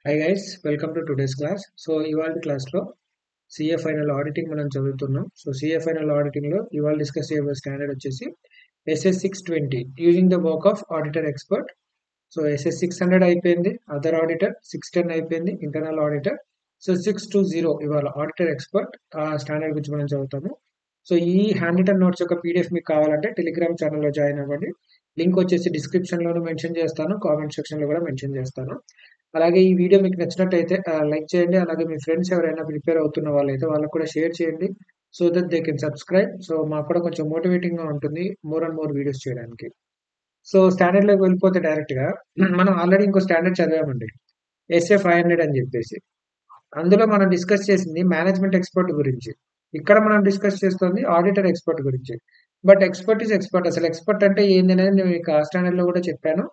Hi guys, welcome to today's class. So ఇవాళ class లో CA final auditing మనం చదువుతున్నాం. సో సిఏ ఫైనల్ ఆడిటింగ్ లో ఇవాళ డిస్కస్ చేయబోయే స్టాండర్డ్ వచ్చేసి SS620 using the work of auditor expert. So SS600 అయిపోయింది, అదర్ ఆడిటర్ 610 అయిపోయింది, ఇంటర్నల్ ఆడిటర్. సో 620 ఇవాళ ఆడిటర్ ఎక్స్పర్ట్ స్టాండర్డ్ గురించి మనం చదువుతాము. సో ఈ హ్యాండ్ రిటన్ నోట్స్ యొక్క పీడిఎఫ్ మీకు కావాలంటే టెలిగ్రామ్ ఛానల్లో జాయిన్ అవ్వండి. లింక్ వచ్చేసి డిస్క్రిప్షన్ లోను మెన్షన్ చేస్తాను, కామెంట్ సెక్షన్ లో కూడా మెన్షన్ చేస్తాను. అలాగే ఈ వీడియో మీకు నచ్చినట్టయితే లైక్ చేయండి. అలాగే మీ ఫ్రెండ్స్ ఎవరైనా ప్రిపేర్ అవుతున్న వాళ్ళైతే వాళ్ళకు కూడా షేర్ చేయండి. So that they can subscribe. So మాకు కూడా కొంచెం మోటివేటింగ్ గా ఉంటుంది మోర్ అండ్ మోర్ వీడియోస్ చేయడానికి. సో స్టాండర్డ్ లోకి వెళ్ళిపోతే డైరెక్ట్ గా మనం ఆల్రెడీ ఇంకో స్టాండర్డ్ చదివామండి, SA500 అని చెప్పేసి. అందులో మనం డిస్కస్ చేసింది మేనేజ్మెంట్ ఎక్స్పర్ట్ గురించి. ఇక్కడ మనం డిస్కస్ చేస్తుంది ఆడిటర్ ఎక్స్పర్ట్ గురించి. But expert is expert. అసలు ఎక్స్పర్ట్ అంటే ఏంది అనేది నేను మీకు ఆ స్టాండర్డ్ లో కూడా చెప్పాను,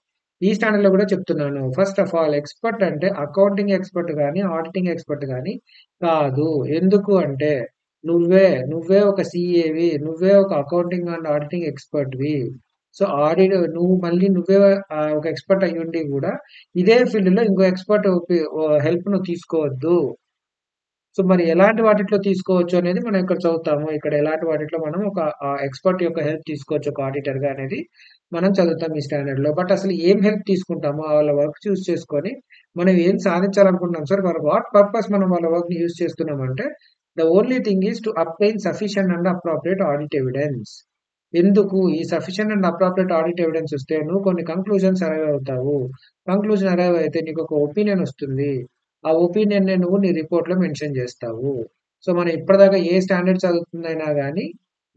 ఈ స్టాండర్డ్ లో కూడా చెప్తున్నాను. ఫస్ట్ ఆఫ్ ఆల్, ఎక్స్పర్ట్ అంటే అకౌంటింగ్ ఎక్స్పర్ట్ కానీ ఆడిటింగ్ ఎక్స్పర్ట్ కానీ కాదు. ఎందుకు అంటే నువ్వే ఒక సిఏవి, నువ్వే ఒక అకౌంటింగ్ అండ్ ఆడిటింగ్ ఎక్స్పర్ట్వి. సో నువ్వే ఒక ఎక్స్పర్ట్ అయ్యి ఉండి కూడా ఇదే ఫీల్డ్ లో ఇంకో ఎక్స్పర్ట్ హెల్ప్ ను తీసుకోవద్దు. సో మరి ఎలాంటి వాటిలో తీసుకోవచ్చు అనేది మనం ఇక్కడ చదువుతాము. ఇక్కడ ఎలాంటి వాటిలో మనం ఒక ఎక్స్పర్ట్ యొక్క హెల్ప్ తీసుకోవచ్చు ఒక ఆడిటర్ గా అనేది మనం చదువుతాం ఈ స్టాండర్డ్ లో. బట్ అసలు ఏం హెల్ప్ తీసుకుంటామో వాళ్ళ వర్క్ చూస్ చేసుకొని మనం ఏం సాధించాలనుకుంటున్నాం సార్, ఫర్ వాట్ పర్పస్ మనం వాళ్ళ వర్క్ ని యూజ్ చేస్తున్నాం అంటే the only thing is to upline sufficient and appropriate audit evidence. ఎందుకు ఈ sufficient and appropriate audit evidence వస్తే నువ్వు కొన్ని కంక్లూజన్స్ అరైవ్ అవుతావు. కంక్లూజన్ అరైవ్ అయితే నీకు ఒక ఒపీనియన్ వస్తుంది. ఆ ఒపీనియన్ నువ్వు నీ రిపోర్ట్ లో మెన్షన్ చేస్తావు. సో మనం ఇప్పటిదాకా ఏ స్టాండర్డ్ చదువుతుందైనా కానీ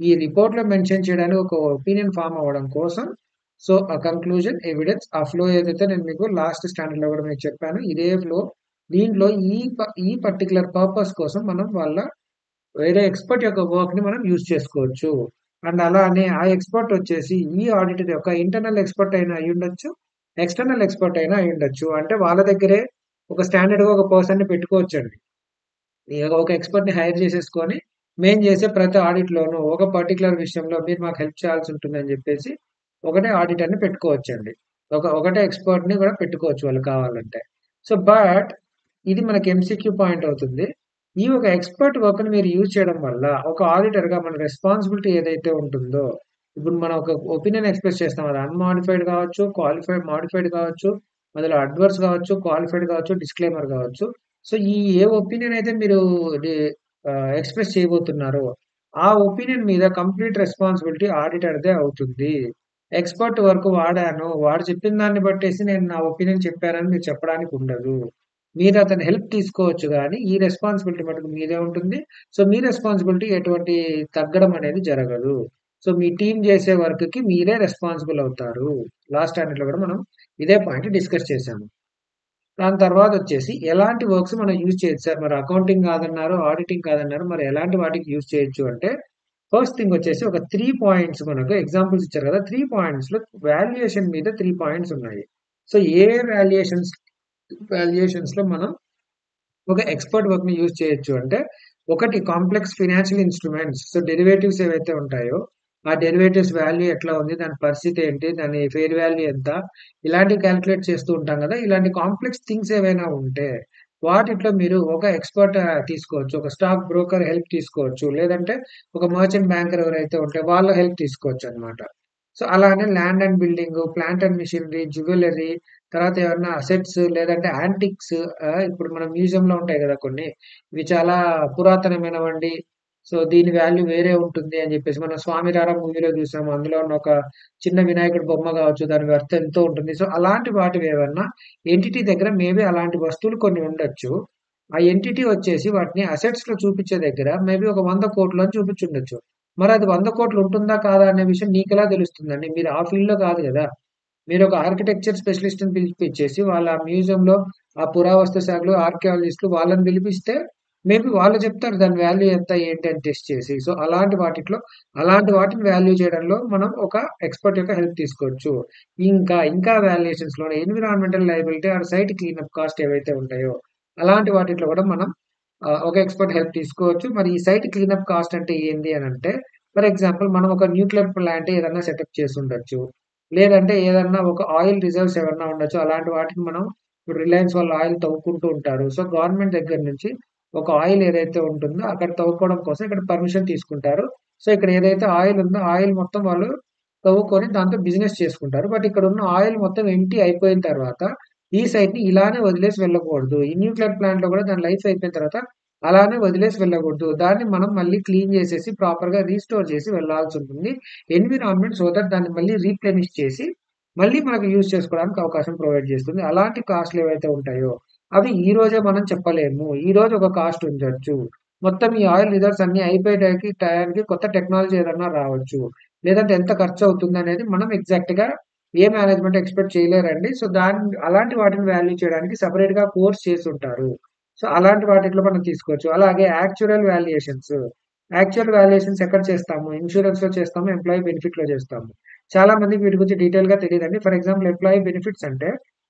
ఈ రిపోర్ట్ లో మెన్షన్ చేయడానికి ఒక ఒపీనియన్ ఫామ్ అవ్వడం కోసం, సో ఆ కంక్లూజన్ ఎవిడెన్స్ ఆ ఫ్లో ఏదైతే నేను మీకు లాస్ట్ స్టాండర్డ్ లో కూడా మీకు చెప్పాను, ఇదే ఫ్లో. దీంట్లో ఈ పర్టికులర్ పర్పస్ కోసం మనం వేరే ఎక్స్పర్ట్ యొక్క వర్క్ ని మనం యూజ్ చేసుకోవచ్చు. అండ్ అలానే ఆ ఎక్స్పర్ట్ వచ్చేసి ఈ ఆడిటర్ యొక్క ఇంటర్నల్ ఎక్స్పర్ట్ అయినా అయి ఉండొచ్చు, ఎక్స్టర్నల్ ఎక్స్పర్ట్ అయినా అయి ఉండొచ్చు. అంటే వాళ్ళ దగ్గరే ఒక స్టాండర్డ్ గా ఒక పర్సన్ ని పెట్టుకోవచ్చండి. ఒక ఎక్స్పర్ట్ ని హైర్ చేసేసుకొని మేము చేసే ప్రతి ఆడిట్ లోను ఒక పర్టికులర్ విషయంలో మీరు మాకు హెల్ప్ చేయాల్సి ఉంటుంది అని చెప్పేసి ఒకటే ఆడిటర్ ని పెట్టుకోవచ్చండి. ఒకటే ఎక్స్పర్ట్ ని కూడా పెట్టుకోవచ్చు వాళ్ళు కావాలంటే. సో బట్ ఇది మనకి ఎంసీక్యూ పాయింట్ అవుతుంది. ఈ ఒక ఎక్స్పర్ట్ వర్క్ ని మీరు యూజ్ చేయడం వల్ల ఒక ఆడిటర్ గా మన రెస్పాన్సిబిలిటీ ఏదైతే ఉంటుందో, ఇప్పుడు మనం ఒక ఒపీనియన్ ఎక్స్ప్రెస్ చేస్తాం, అది అన్మాడిఫైడ్ కావచ్చు, క్వాలిఫైడ్ మాడిఫైడ్ కావచ్చు, అందులో అడ్వర్స్ కావచ్చు, క్వాలిఫైడ్ కావచ్చు, డిస్క్లైమర్ కావచ్చు. సో ఈ ఏ ఒపీనియన్ అయితే మీరు ఎక్స్ప్రెస్ చేయబోతున్నారో ఆ ఒపీనియన్ మీద కంప్లీట్ రెస్పాన్సిబిలిటీ ఆడిటర్దే అవుతుంది. ఎక్స్పర్ట్ వరకు వాడాను, వాడు చెప్పిన దాన్ని బట్టేసి నేను నా ఒపీనియన్ చెప్పానని మీరు చెప్పడానికి ఉండదు. మీరు అతని హెల్ప్ తీసుకోవచ్చు కానీ ఈ రెస్పాన్సిబిలిటీ మటుకు మీదే ఉంటుంది. సో మీ రెస్పాన్సిబిలిటీ ఎటువంటి తగ్గడం అనేది జరగదు. సో మీ టీం చేసే వర్క్ కి మీరే రెస్పాన్సిబుల్ అవుతారు. లాస్ట్ స్టాండర్డ్ లో కూడా మనం ఇదే పాయింట్ డిస్కస్ చేశాము. దాని తర్వాత వచ్చేసి ఎలాంటి వర్క్స్ మనం యూజ్ చేయొచ్చు సార్, మరి అకౌంటింగ్ కాదన్నారు, ఆడిటింగ్ కాదన్నారు, మరి ఎలాంటి వాటికి యూజ్ చేయొచ్చు అంటే ఫస్ట్ థింగ్ వచ్చేసి ఒక 3 పాయింట్స్ మనకు ఎగ్జాంపుల్స్ ఇచ్చారు కదా, 3 పాయింట్స్ లో వాల్యుయేషన్ మీద 3 పాయింట్స్ ఉన్నాయి. సో ఏ వాల్యుయేషన్స్ లో మనం ఒక ఎక్స్పర్ట్ వర్క్ ని యూజ్ చేయొచ్చు అంటే, ఒకటి complex financial instruments. So derivatives ఏవైతే ఉంటాయో ఆ డెరివేటివ్స్ వాల్యూ ఎట్లా ఉంది, దాని పరిస్థితి ఏంటి, దాని ఫెయిర్ వాల్యూ ఎంత, ఇలాంటివి క్యాలిక్యులేట్ చేస్తూ ఉంటాం కదా. ఇలాంటి కాంప్లెక్స్ థింగ్స్ ఏవైనా ఉంటే వాటిట్లో మీరు ఒక ఎక్స్పర్ట్ తీసుకోవచ్చు. ఒక స్టాక్ బ్రోకర్ హెల్ప్ తీసుకోవచ్చు, లేదంటే ఒక మర్చెంట్ బ్యాంకర్ ఎవరైతే ఉంటే వాళ్ళ హెల్ప్ తీసుకోవచ్చు అనమాట. సో అలానే land and building, plant and machinery, jewellery, తర్వాత ఏమన్నా అసెట్స్ లేదంటే యాంటిక్స్. ఇప్పుడు మన మ్యూజియం లో ఉంటాయి కదా కొన్ని, ఇవి చాలా పురాతనమైనవండి. సో దీని వాల్యూ వేరే ఉంటుంది అని చెప్పేసి మనం స్వామి రారా మూవీలో చూసాము. అందులో ఉన్న ఒక చిన్న వినాయకుడి బొమ్మ కావచ్చు, దాని వర్త్ ఎంతో ఉంటుంది. సో అలాంటి వాటివి ఏమన్నా ఎంటిటీ దగ్గర మేబీ అలాంటి వస్తువులు కొన్ని ఉండొచ్చు. ఆ ఎంటిటీ వచ్చేసి వాటిని అసెట్స్ లో చూపించే దగ్గర మేబీ ఒక 100 కోట్లు అని చూపించుండొచ్చు. మరి అది 100 కోట్లు ఉంటుందా కాదా అనే విషయం నీకెలా తెలుస్తుందండి? మీరు ఆ ఫీల్డ్ లో కాదు కదా. మీరు ఒక ఆర్కిటెక్చర్ స్పెషలిస్ట్ ని పిలిపించేసి వాళ్ళ మ్యూజియం లో ఆ పురావస్తు శాఖలు ఆర్కియాలజిస్టులు వాళ్ళని పిలిపిస్తే మేబీ వాళ్ళు చెప్తారు దాని వాల్యూ ఎంత ఏంటి అని టెస్ట్ చేసి. సో అలాంటి వాటిని వాల్యూ చేయడంలో మనం ఒక ఎక్స్పర్ట్ యొక్క హెల్ప్ తీసుకోవచ్చు. ఇంకా వాల్యుయేషన్స్ లో environmental liability or site cleanup cost ఏవైతే ఉంటాయో అలాంటి వాటిలో కూడా మనం ఒక ఎక్స్పర్ట్ హెల్ప్ తీసుకోవచ్చు. మరి ఈ సైట్ క్లీనప్ కాస్ట్ అంటే ఏంది అని అంటే, ఫర్ ఎగ్జాంపుల్ మనం ఒక న్యూక్లియర్ ప్లాంట్ ఏదన్నా సెటప్ చేసి ఉండొచ్చు, లేదంటే ఏదన్నా ఒక ఆయిల్ రిజర్వ్స్ ఏమన్నా ఉండొచ్చు. అలాంటి వాటిని మనం ఇప్పుడు రిలయన్స్ వాళ్ళు ఆయిల్ తవ్వుకుంటూ ఉంటారు. సో, గవర్నమెంట్ దగ్గర నుంచి ఒక ఆయిల్ ఏదైతే ఉంటుందో అక్కడ తవ్వుకోవడం కోసం ఇక్కడ పర్మిషన్ తీసుకుంటారు. సో, ఇక్కడ ఏదైతే ఆయిల్ ఉందో ఆయిల్ మొత్తం వాళ్ళు తవ్వుకొని దాంతో బిజినెస్ చేసుకుంటారు. బట్ ఇక్కడున్న ఆయిల్ మొత్తం ఎంప్టీ అయిపోయిన తర్వాత ఈ సైట్‌ని ఇలానే వదిలేసి వెళ్ళకూడదు. ఈ న్యూక్లియర్ ప్లాంట్‌లో కూడా దాని లైఫ్ అయిపోయిన తర్వాత అలానే వదిలేసి వెళ్ళకూడదు. దాన్ని మనం మళ్ళీ క్లీన్ చేసేసి ప్రాపర్‌గా రీస్టోర్ చేసి వెళ్ళాల్సుంటుంది. ఎన్విరాన్మెంట్ సో థట్ దాన్ని మళ్ళీ రీప్లెనిష్ చేసి మళ్ళీ మనకు యూజ్ చేసుకోవడానికి అవకాశం ప్రొవైడ్ చేస్తుంది. అలాంటి కాస్ట్‌లు ఏవైతే ఉంటాయో అవి ఈ రోజే మనం చెప్పలేము. ఈ రోజు ఒక కాస్ట్ ఉండొచ్చు. మొత్తం ఈ ఆయిల్ రిజర్వ్స్ అన్నీ అయిపోయేటానికి టయానికి కొత్త టెక్నాలజీ ఏదన్నా రావచ్చు. లేదంటే ఎంత ఖర్చవుతుందనేది మనం ఎగ్జాక్ట్‌గా ఏ మేనేజ్‌మెంట్ ఎక్స్‌పెక్ట్ చేయలేరండి. సో, అలాంటి వాటిని వాల్యూ చేయడానికి సెపరేట్‌గా కోర్స్ చేసుంటారు. సో, అలాంటి వాటిట్లో మనం తీసుకోవచ్చు. అలాగే యాక్చువల్ వాల్యుయేషన్స్. యాక్చువల్ వాల్యుయేషన్స్ ఎక్కడ చేస్తాము? ఇన్స్యూరెన్స్‌లో చేస్తాము. ఎంప్లాయీ బెనిఫిట్‌లో చేస్తాము. చాలా మందికి వీటి గురించి డీటెయిల్‌గా తెలీదండి. ఫర్ ఎగ్జాంపుల్ ఎంప్లాయీ బెనిఫిట్స్ అంటే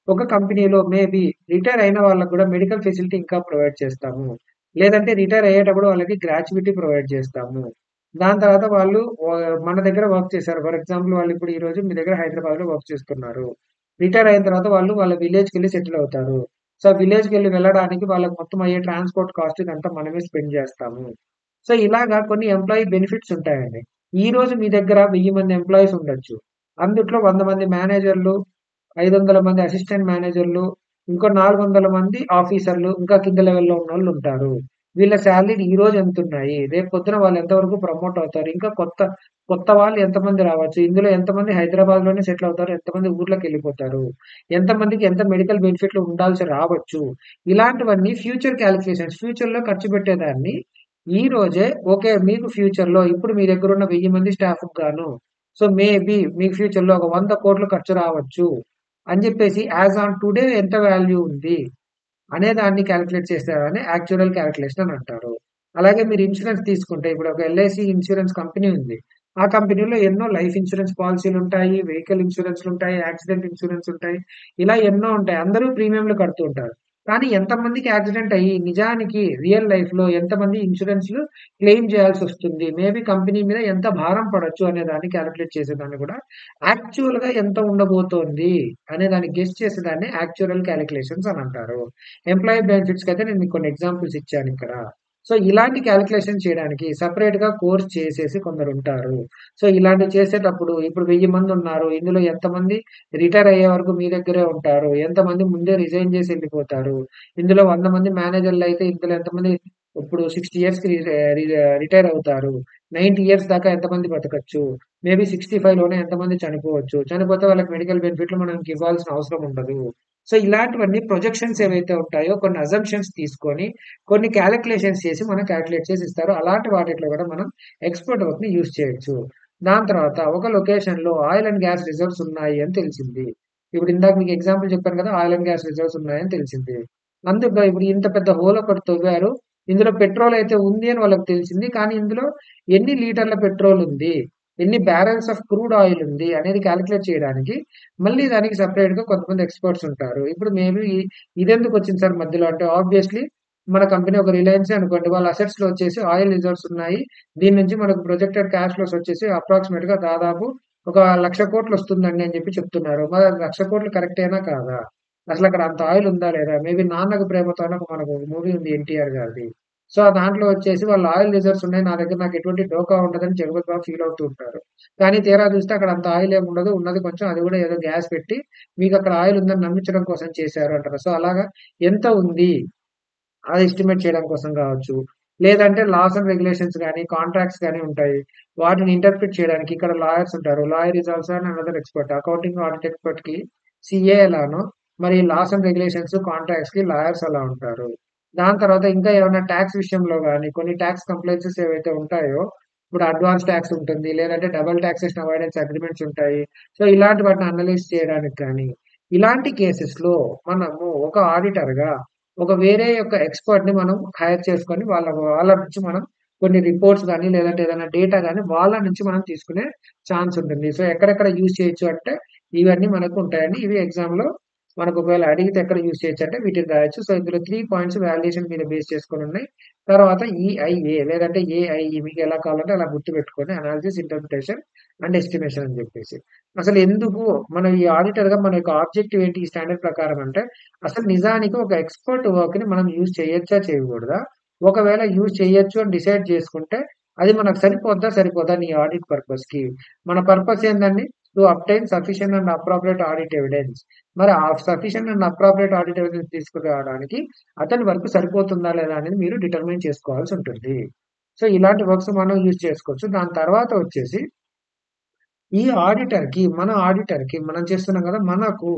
ఒక కంపెనీలో మేబీ రిటైర్ అయిన వాళ్ళకి కూడా మెడికల్ ఫెసిలిటీ ఇంకా ప్రొవైడ్ చేస్తాము. లేదంటే రిటైర్ అయ్యేటప్పుడు వాళ్ళకి గ్రాట్యుటీ ప్రొవైడ్ చేస్తాము. దాని తర్వాత వాళ్ళు మన దగ్గర వర్క్ చేశారు. ఫర్ ఎగ్జాంపుల్ వాళ్ళు ఇప్పుడు ఈరోజు మీ దగ్గర హైదరాబాద్‌లో వర్క్ చేస్తున్నారు. రిటైర్ అయిన తర్వాత వాళ్ళు వాళ్ళ విలేజ్‌కెళ్ళి సెటిల్ అవుతారు. సో, విలేజ్‌కెళ్ళి వెళ్ళడానికి వాళ్ళకి మొత్తం అయ్యే ట్రాన్స్‌పోర్ట్ కాస్ట్ ఇదంతా మనమే స్పెండ్ చేస్తాము. సో, ఇలాగా కొన్ని ఎంప్లాయీ బెనిఫిట్స్ ఉంటాయండి. ఈరోజు మీ దగ్గర 1000 మంది ఎంప్లాయీస్ ఉండొచ్చు. అందుట్లో 100 మంది మేనేజర్‌లు, 500 మంది అసిస్టెంట్ మేనేజర్‌లు, ఇంకో 400 మంది ఆఫీసర్‌లు, ఇంకా కింద లెవెల్‌లో ఉన్నోళ్ళుంటారు. వీళ్ళ సాలరీలు ఈరోజు ఎంతున్నాయి? రేపు పొద్దున వాళ్ళు ఎంతవరకు ప్రమోట్ అవుతారు? ఇంకా కొత్త కొత్త వాళ్ళు ఎంతమంది రావచ్చు? ఇందులో ఎంతమంది హైదరాబాద్‌లోనే సెటిల్ అవుతారు? ఎంతమంది ఊర్లకెళ్ళిపోతారు? ఎంతమందికి ఎంత మెడికల్ బెనిఫిట్‌లు ఉండాల్సి రావచ్చు? ఇలాంటివన్నీ ఫ్యూచర్ కాలిక్యులేషన్స్. ఫ్యూచర్‌లో ఖర్చు పెట్టేదాన్ని ఈ రోజే ఓకే. మీకు ఫ్యూచర్‌లో ఇప్పుడు మీ దగ్గరున్న 1000 మంది స్టాఫ్‌కి గాను సో, మేబీ మీకు ఫ్యూచర్‌లో ఒక 100,00,00,000 ఖర్చు రావచ్చు అని జెప్పేసి యాస్ ఆన్ టుడే ఎంత వాల్యూ ఉంది అనే దాన్ని కాలిక్యులేట్ చేసేదాన్ని యాక్చువల్ కాలిక్యులేషన్ అని అంటారు. అలాగే మీరు ఇన్స్యూరెన్స్ తీసుకుంటే ఇప్పుడు ఒక ఎల్ఐసీ ఇన్స్యూరెన్స్ కంపెనీ ఉంది. ఆ కంపెనీలో ఎన్నో లైఫ్ ఇన్స్యూరెన్స్ పాలిసీలుంటాయి, వెహికల్ ఇన్స్యూరెన్స్‌లుంటాయి, యాక్సిడెంట్ ఇన్స్యూరెన్స్ ఉంటాయి. ఇలా ఎన్నో ఉంటాయి. అందరూ ప్రీమియంలు కడుతూ ఉంటారు. కానీ ఎంతమందికి యాక్సిడెంట్ అయ్యి నిజానికి రియల్ లైఫ్‌లో ఎంతమంది ఇన్స్యూరెన్స్‌లు క్లెయిమ్ చేయాల్సొస్తుంది? మేబీ కంపెనీ మీద ఎంత భారం పడొచ్చు అనే దాన్ని కాలిక్యులేట్ చేసేదాన్ని కూడా యాక్చువల్‌గా ఎంత ఉండబోతోంది అనే దాన్ని గెస్ చేసేదాన్ని యాక్చువల్ కాలిక్యులేషన్స్ అని అంటారు. ఎంప్లాయీ బెనిఫిట్స్‌కైతే నేను మీకు కొన్ని ఎగ్జాంపుల్స్ ఇచ్చానిక్కడ. సో, ఇలాంటి కాలిక్యులేషన్ చేయడానికి సెపరేట్‌గా కోర్స్ చేసేసి కొందరుంటారు. సో, ఇలాంటివి చేసేటప్పుడు ఇప్పుడు 1000 మందున్నారు. ఇందులో ఎంతమంది రిటైర్ అయ్యే వరకు మీ దగ్గరే ఉంటారు? ఎంతమంది ముందే రిజైన్ చేసి ఎళ్ళిపోతారు? ఇందులో 100 మంది మేనేజర్‌లయితే ఇందులో ఎంతమంది ఇప్పుడు 60 ఇయర్స్‌కి రిటైర్ అవుతారు? 90 ఇయర్స్ దాకా ఎంతమంది బతకచ్చు? మేబీ 65 లోనే ఎంతమంది చనిపోవచ్చు? చనిపోతే వాళ్ళకి మెడికల్ బెనిఫిట్‌లు మనం ఇంకివ్వాల్సిన అవసరం ఉండదు. సో, ఇలాంటివన్నీ ప్రొజెక్షన్స్ ఏవైతే ఉంటాయో కొన్ని అజంప్షన్స్ తీసుకొని, కొన్ని కాలిక్యులేషన్స్ చేసి మనకు కాలిక్యులేట్ చేసి ఇస్తారు. అలాంటి వాటిట్లో కూడా మనం ఎక్స్‌పర్ట్ వర్క్‌ని యూజ్ చేయొచ్చు. దాని తర్వాత ఒక లొకేషన్‌లో ఆయిల్ అండ్ గ్యాస్ రిజర్వ్స్ ఉన్నాయి అని తెలిసింది. ఇప్పుడు ఇందాక మీకు ఎగ్జాంపుల్ చెప్పాను కదా! ఆయిల్ అండ్ గ్యాస్ రిజర్వ్స్ ఉన్నాయని తెలిసింది. అందులో ఇప్పుడు ఇంత పెద్ద హోల్ ఒకటి తవ్వారు. ఇందులో పెట్రోల్ అయితే ఉంది అని వాళ్ళకి తెలిసింది. కానీ ఇందులో ఎన్ని లీటర్ల పెట్రోల్ ఉంది? ఎన్ని బ్యారెల్స్ ఆఫ్ క్రూడ్ ఆయిల్ ఉంది? అనేది కాలిక్యులేట్ చేయడానికి మళ్ళీ దానికి సెపరేట్‌గా కొంతమంది ఎక్స్‌పర్ట్స్ ఉంటారు. ఇప్పుడు మేబీ ఇదెందుకొచ్చింది సార్ మధ్యలో అంటే ఆబ్వియస్‌లీ మన కంపెనీ ఒక రిలయన్సే అనుకోండి. వాళ్ళ అసెట్స్‌లో వచ్చేసి ఆయిల్ రిజర్వ్స్ ఉన్నాయి. దీని నుంచి మనకు ప్రొజెక్టెడ్ క్యాష్ ఫ్లోస్ వచ్చేసి అప్రాక్సిమేట్‌గా దాదాపు ఒక 1,00,00,000 వస్తుందండి అని చెప్పి చెప్తున్నారు. మరి అది 1,00,00,000 కరెక్టేనా కాదా? అసలక్కడ అంత ఆయిల్ ఉందా లేదా? మేబీ 'నాన్నకు ప్రేమతో' అని మనకు ఒక మూవీ ఉంది ఎన్టీఆర్ గారిది. సో, ఆ దాంట్లో వచ్చేసి వాళ్ళు ఆయిల్ రిజర్వ్స్ ఉన్నాయి. నా దగ్గర నాకు ఎటువంటి డోకా ఉండదని జగపతి బాబు ఫీల్ అవుతూ ఉంటారు. కానీ తీరా చూస్తే అక్కడ అంత ఆయిల్ ఏమి ఉండదు. ఉన్నది కొంచెం అది కూడా ఏదో గ్యాస్ పెట్టి మీకక్కడ ఆయిల్ ఉందని నమ్మించడం కోసం చేశారు అంటారు. సో, అలాగా ఎంత ఉంది? అది ఎస్టిమేట్ చేయడం కోసం గావచ్చు. లేదంటే లాస్ అండ్ రెగ్యులేషన్స్ గాని, కాంట్రాక్ట్స్ గాని ఉంటాయి. వాటిని ఇంటర్ప్రిట్ చేయడానికి ఇక్కడ లాయర్స్ ఉంటారు. Lawyer is also an another expert. Accounting, audit ఎక్స్‌పర్ట్‌కి సీఏ ఎలానో, మరి లాస్ అండ్ రెగ్యులేషన్స్, కాంట్రాక్ట్స్‌కి లాయర్స్ అలా ఉంటారు. దాని తర్వాత ఇంకా ఏమన్నా టాక్స్ విషయంలో గాని, కొన్ని టాక్స్ కంప్లెయిన్సెస్ ఏవైతే ఉంటాయో, ఇప్పుడు అడ్వాన్స్ టాక్స్ ఉంటుంది. లేదంటే డబుల్ టాక్సేషన్ అవాయిడెన్స్ అగ్రీమెంట్స్ ఉంటాయి. సో, ఇలాంటి వాటిని అనలైజ్ చేయడానికి గాని, ఇలాంటి కేసెస్‌లో మనము ఒక ఆడిటర్‌గా ఒక వేరే యొక్క ఎక్స్‌పర్ట్‌ని మనం హైర్ చేసుకొని వాళ్ళ నుంచి మనం కొన్ని రిపోర్ట్స్ గాని, లేదంటే ఏదైనా డేటా గాని వాళ్ళ నుంచి మనం తీసుకునే ఛాన్స్ ఉంటుంది. సో, ఎక్కడెక్కడ యూజ్ చేయొచ్చు అంటే ఇవన్నీ మనకు ఉంటాయండి. ఇవి ఎగ్జామ్‌లో మనకు ఒకవేళ అడిగితే ఎక్కడ యూజ్ చేయొచ్చు అంటే వీటిని రాయొచ్చు. సో ఇందులో 3 పాయింట్స్ వాల్యుయేషన్ మీద బేస్ చేసుకొని ఉన్నాయి. తర్వాత ఈఐఏ లేదంటే ఏఐఈ మీకు ఎలా కావాలంటే అలా గుర్తుపెట్టుకొని అనాలిసిస్, ఇంటర్ప్రిటేషన్ అండ్ ఎస్టిమేషన్ అని చెప్పేసి. అసలు ఎందుకు మనం ఈ ఆడిటర్‌గా మన యొక్క ఆబ్జెక్టివ్ ఏంటి ఈ స్టాండర్డ్ ప్రకారం అంటే, అసలు నిజానికి ఒక ఎక్స్‌పర్ట్ వర్క్‌ని మనం యూజ్ చేయొచ్చా? చేయకూడదా? ఒకవేళ యూజ్ చేయొచ్చు అని డిసైడ్ చేసుకుంటే, అది మనకు సరిపోద్దా? సరిపోదా? నీ ఆడిట్ పర్పస్‌కి. మన పర్పస్ ఏందండి? To obtain sufficient and appropriate audit evidence. మరి ఆ sufficient and appropriate audit evidence తీసుకురావడానికి అతని వర్క్ సరిపోతుందా? లేదా? అనేది మీరు డిటర్మైన్ చేసుకోవాల్సి ఉంటుంది. సో, ఇలాంటి వర్క్స్ మనం యూజ్ చేసుకోవచ్చు. దాని తర్వాత వచ్చేసి ఈ మన ఆడిటర్‌కి మనం చేస్తున్నాం గదా! మనకు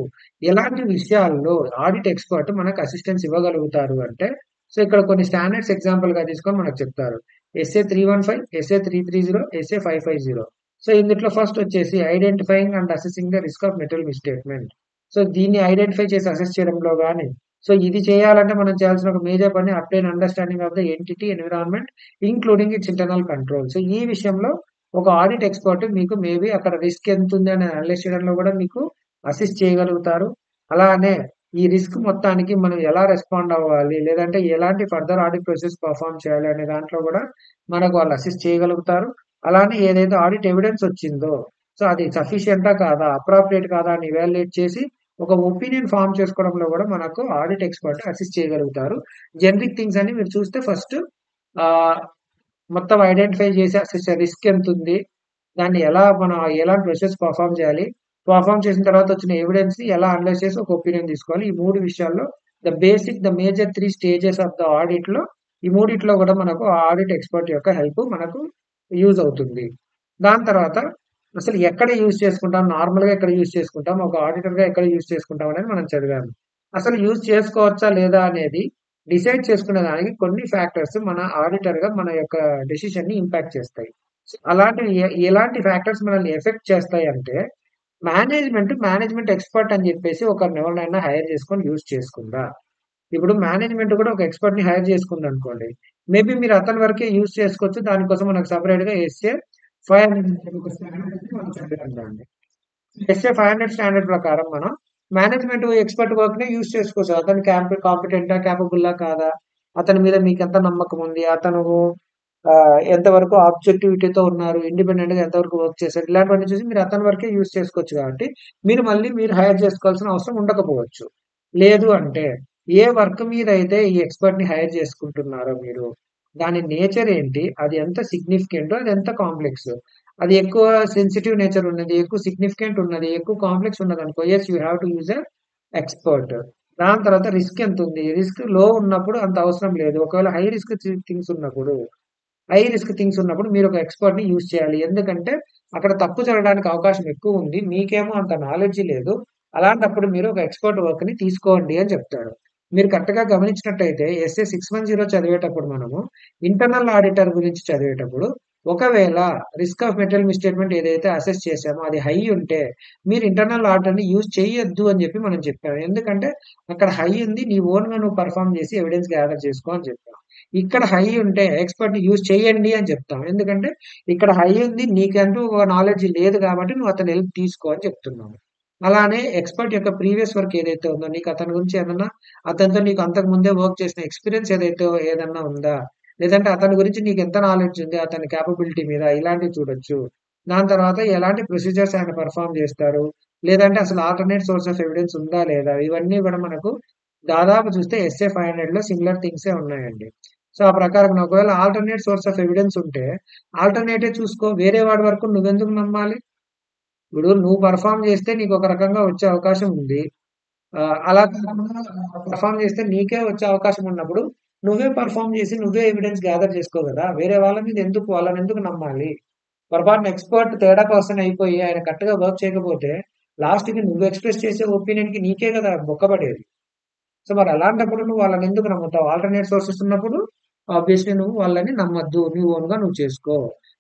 ఎలాంటి విషయాల్లో ఆడిట్ ఎక్స్‌పర్ట్ మనకు అసిస్టెన్స్ ఇవ్వగలుగుతారు అంటే, సో, ఇక్కడ కొన్ని స్టాండర్డ్స్ ఎగ్జాంపుల్‌గా తీసుకొని మనకు చెప్తారు. SA 315, SA 330, SA 550. సో, ఇందుట్లో ఫస్ట్ వచ్చేసి identifying and assessing the risk of material misstatement. So, దీన్ని ఐడెంటిఫై చేసి అసెస్ చేయడంలో గాని, సో, ఇది చేయాలంటే మనం చేయాల్సిన ఒక మేజర్ పని obtain understanding of the entity environment including it's internal control. So, ఈ విషయంలో ఒక ఆడిట్ ఎక్స్‌పర్ట్ మీకు మేబీ అక్కడ రిస్క్ ఎంతుంది అని అనలైజ్ చేయడంలో గూడా మీకు అసిస్ట్ చేయగలుగుతారు. అలానే ఈ రిస్క్ మొత్తానికి మనం ఎలా రెస్పాండ్ అవ్వాలి? లేదంటే ఎలాంటి ఫర్దర్ ఆడిట్ ప్రాసెస్ పెర్ఫార్మ్ చేయాలి అనే దాంట్లో గూడా మనకు వాళ్ళు అసిస్ట్ చేయగలుగుతారు. అలానే ఏదైతే ఆడిట్ ఎవిడెన్స్ వచ్చిందో, సో అది సఫిషియంటా కాదా? అప్రాప్రియేట్ కాదా? అని ఇవాల్యుయేట్ చేసి ఒక ఒపీనియన్ ఫార్మ్ చేసుకోవడంలో గూడా మనకు ఆడిట్ ఎక్స్‌పర్ట్ అసిస్ట్ చేయగలుగుతారు. జనరిక్ థింగ్స్ అన్ని మీరు చూస్తే ఫస్ట్ ఆహ్, మొత్తం ఐడెంటిఫై చేసి అసలు రిస్క్ ఎంతుంది? దాన్ని ఎలా మనం ఎలాంటి ప్రాసెస్ పెర్ఫార్మ్ చేయాలి? పెర్ఫార్మ్ చేసిన తర్వాత వచ్చిన ఎవిడెన్స్‌ని ఎలా అనలైజ్ చేసి ఒక ఒపీనియన్ తీసుకోవాలి. ఈ 3 విషయాల్లో the major 3 stages of the ఆడిట్‌లో ఈ మూడిట్లో కూడా మనకు ఆడిట్ ఎక్స్‌పర్ట్ యొక్క హెల్ప్ మనకు యూజ్ అవుతుంది. దాని తర్వాత అసలు ఎక్కడ యూజ్ చేసుకుంటాం? నార్మల్‌గా ఎక్కడ యూజ్ చేసుకుంటాం? ఒక ఆడిటర్‌గా ఎక్కడ యూజ్ చేసుకుంటాం అనేది మనం చదివాము. అసలు యూజ్ చేసుకోవచ్చా? లేదా? అనేది డిసైడ్ చేసుకునే దానికి కొన్ని ఫ్యాక్టర్స్ మన ఆడిటర్‌గా మన యొక్క డెసిషన్‌ని ఇంపాక్ట్ చేస్తాయి. అలాంటివి ఎలాంటి ఫ్యాక్టర్స్ మనల్ని ఎఫెక్ట్ చేస్తాయంటే, మేనేజ్మెంట్ ఎక్స్‌పర్ట్ అని జెప్పేసి ఒకరిని ఎవరినైనా హైర్ చేసుకొని యూజ్ చేసుకుందా? ఇప్పుడు మేనేజ్మెంట్ కూడా ఒక ఎక్స్‌పర్ట్‌ని హైర్ చేసుకుందనుకోండి. మేబీ మీరు అతని వరకే యూజ్ చేసుకోవచ్చు. దానికోసం మనకు సెపరేట్‌గా ఎస్ఏ 500 ఒక స్టాండర్డ్ ఉంది. మనం చదివాం. ఎస్ఏ 500 స్టాండర్డ్ ప్రకారం మనం మేనేజ్మెంట్ ఎక్స్‌పర్ట్ వర్క్‌ని యూజ్ చేసుకోవచ్చు. అతను కాంపిటెంటా? కేపబులా? కాదా? అతని మీద మీకెంత నమ్మకం ఉంది? అతను ఎంతవరకు ఆబ్జెక్టివిటీతో ఉన్నారు? ఇండిపెండెంట్‌గా ఎంతవరకు వర్క్ చేశారు? ఇలాంటివన్నీ చూసి మీరు అతని వరకే యూజ్ చేసుకోవచ్చు కాబట్టి, మీరు హైర్ చేసుకోవాల్సిన అవసరం ఉండకపోవచ్చు. లేదు అంటే, ఏ వర్క్ మీదైతే ఈ ఎక్స్‌పర్ట్‌ని హైర్ చేసుకుంటున్నారో మీరు, దాని నేచర్ ఏంటి? అది ఎంత సిగ్నిఫికెంటో, అది ఎంత కాంప్లెక్స్. అది ఎక్కువ సెన్సిటివ్ నేచర్ ఉన్నది, ఎక్కువ సిగ్నిఫికెంట్ ఉన్నది, ఎక్కువ కాంప్లెక్స్ ఉన్నదనుకో, yes you have to use a expert. దాని తర్వాత రిస్క్ ఎంతుంది? రిస్క్ లో ఉన్నప్పుడు అంత అవసరం లేదు. ఒకవేళ హై రిస్క్ థింగ్స్ ఉన్నప్పుడు మీరు ఒక ఎక్స్‌పర్ట్‌ని యూజ్ చేయాలి. ఎందుకంటే అక్కడ తప్పు జరగడానికి అవకాశం ఎక్కువుంది. మీకేమో అంత నాలెడ్జ్ లేదు. అలాంటప్పుడు మీరు ఒక ఎక్స్‌పర్ట్ వర్క్‌ని తీసుకోండి అని చెప్తాడు. మీరు కరెక్ట్‌గా గమనించినట్టయితే ఎస్ఏ 610 చదివేటప్పుడు మనము ఇంటర్నల్ ఆడిటర్ గురించి చదివేటప్పుడు ఒకవేళ రిస్క్ ఆఫ్ మెటీరియల్ మిస్‌స్టేట్‌మెంట్ ఏదైతే అసెస్ చేసామో అది హై ఉంటే మీరు ఇంటర్నల్ ఆడిటర్‌ని యూజ్ చేయొద్దు అని చెప్పి మనం చెప్పాము. ఎందుకంటే అక్కడ హై ఉంది. నీ ఓన్‌గా నువ్వు పెర్ఫార్మ్ చేసి ఎవిడెన్స్ గ్యాదర్ చేసుకో అని చెప్పాం. ఇక్కడ హై ఉంటే ఎక్స్‌పర్ట్‌ని యూజ్ చేయండి అని చెప్తాం. ఎందుకంటే ఇక్కడ హై ఉంది. నీకంటూ ఒక నాలెడ్జ్ లేదు కాబట్టి నువ్వు అతని హెల్ప్ తీసుకో అని చెప్తున్నాము. అలానే ఎక్స్‌పర్ట్ యొక్క ప్రీవియస్ వర్క్ ఏదైతే ఉందో నీకు అతని గురించి ఏదన్నా అతనితో నీకు అంతకు ముందే వర్క్ చేసిన ఎక్స్‌పీరియన్స్ ఏదన్నా ఉందా? లేదంటే అతని గురించి నీకెంత నాలెడ్జ్ ఉంది? అతని కేపబిలిటీ మీద ఇలాంటివి చూడొచ్చు. దాని తర్వాత ఎలాంటి ప్రొసీజర్స్ ఆయన పెర్ఫార్మ్ చేస్తారు? లేదంటే అసలు ఆల్టర్‌నేట్ సోర్స్ ఆఫ్ ఎవిడెన్స్ ఉందా? లేదా? ఇవన్నీ కూడా మనకు దాదాపు చూస్తే ఎస్ఏ 500లో సిమిలర్ థింగ్సే ఉన్నాయండి. సో, ఆ ప్రకారం ఒకవేళ ఆల్టర్‌నేట్ సోర్స్ ఆఫ్ ఎవిడెన్స్ ఉంటే ఆల్టర్‌నేటే చూసుకో. వేరే వాడి వరకు నువ్వెందుకు నమ్మాలి? ఇప్పుడు నువ్వు పెర్ఫార్మ్ చేస్తే నీకొక రకంగా వచ్చే అవకాశం ఉంది. అలా కాకుండా పెర్ఫార్మ్ చేస్తే నీకే వచ్చే అవకాశం ఉన్నప్పుడు, నువ్వే పెర్ఫార్మ్ చేసి నువ్వే ఎవిడెన్స్ గ్యాదర్ చేసుకో గదా! వేరే వాళ్ళ మీద వాళ్ళనెందుకు నమ్మాలి? పొరపాటున ఎక్స్‌పర్ట్ తేడా పర్సన్ అయిపోయి ఆయన కరెక్ట్‌గా వర్క్ చేయకపోతే, లాస్ట్‌కి నువ్వు ఎక్స్‌ప్రెస్ చేసే ఒపీనియన్‌కి నీకే గదా బొక్కబడేది. సో, మరి అలాంటప్పుడు నువ్వు వాళ్ళనెందుకు నమ్ముతావు? ఆల్టర్‌నేట్ సోర్సెస్ ఉన్నప్పుడు ఆబ్వియస్‌లీ నువ్వు వాళ్ళని నమ్మొద్దు. నీ ఓన్‌గా నువ్వు చేసుకో.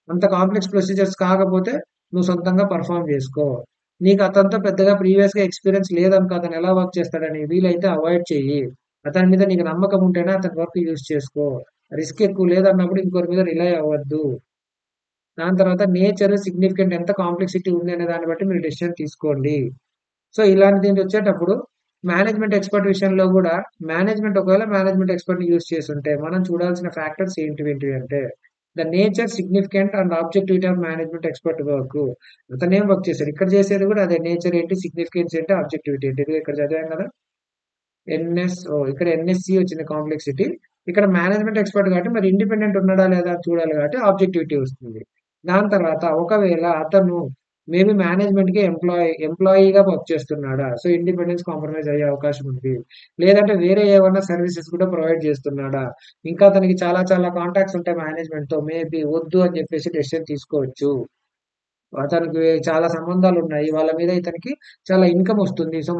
అంత కాంప్లెక్స్ ప్రొసీజర్స్ కాకపోతే నువ్వు సొంతంగా పెర్ఫార్మ్ జేసుకో. నీకు అతనితో పెద్దగా ప్రీవియస్‌గా ఎక్స్‌పీరియన్స్ లేదనుకో అతను ఎలా వర్క్ చేస్తాడని వీలైతే అవాయిడ్ చెయ్యి. అతని మీద నీకు నమ్మకం ఉంటేనే అతని వర్క్ యూజ్ చేసుకో. రిస్క్ ఎక్కువ లేదన్నప్పుడు ఇంకొకరి మీద రిలై అవ్వద్దు. దాని తర్వాత నేచర్, సిగ్నిఫికెంట్ ఎంత కాంప్లెక్సిటీ ఉంది అనే దాన్ని బట్టి మీరు డెసిషన్ తీసుకోండి. సో, ఇలాంటి దీనికొచ్చేటప్పుడు మేనేజ్మెంట్ ఎక్స్పర్ట్ విషయంలో కూడా ఒకవేళ మేనేజ్మెంట్ ఎక్స్పర్ట్ యూజ్ చేస్తుంటే మనం చూడాల్సిన ఫ్యాక్టర్స్ ఏంటివి అంటే the nature significant and objectivity of management expert work. అతను ఏం వర్క్ చేశారు, ఇక్కడ చేసేది కూడా అదే. నేచర్ ఏంటి, సిగ్నిఫికెన్స్ ఏంటి, ఆబ్జెక్టివిటీ ఏంటి, ఇది ఇక్కడ చదివాం కదా. ఇక్కడ ఎన్ఎస్సి వచ్చింది కాంప్లెక్సిటీ. ఇక్కడ మేనేజ్మెంట్ ఎక్స్పర్ట్ కాబట్టి మరి ఇండిపెండెంట్ ఉన్నాడా లేదా చూడాలి కాబట్టి ఆబ్జెక్టివిటీ వస్తుంది. దాని తర్వాత ఒకవేళ అతను మేబీ మేనేజ్మెంట్ కి ఎంప్లాయీగా వర్క్ చేస్తున్నాడా, సో ఇండిపెండెన్స్ కాంప్రమైజ్ అయ్యే అవకాశం ఉంది. లేదంటే వేరే ఏమన్నా సర్వీసెస్ కూడా ప్రొవైడ్ చేస్తున్నాడా, ఇంకా అతనికి చాలా చాలా కాంటాక్ట్స్ ఉంటాయి మేనేజ్మెంట్ తో, మేబీ వద్దు అని చెప్పేసి డెసిషన్ తీసుకోవచ్చు. అతనికి చాలా సంబంధాలు ఉన్నాయి, వాళ్ళ మీద ఇతనికి చాలా ఇన్కమ్ వస్తుంది. సో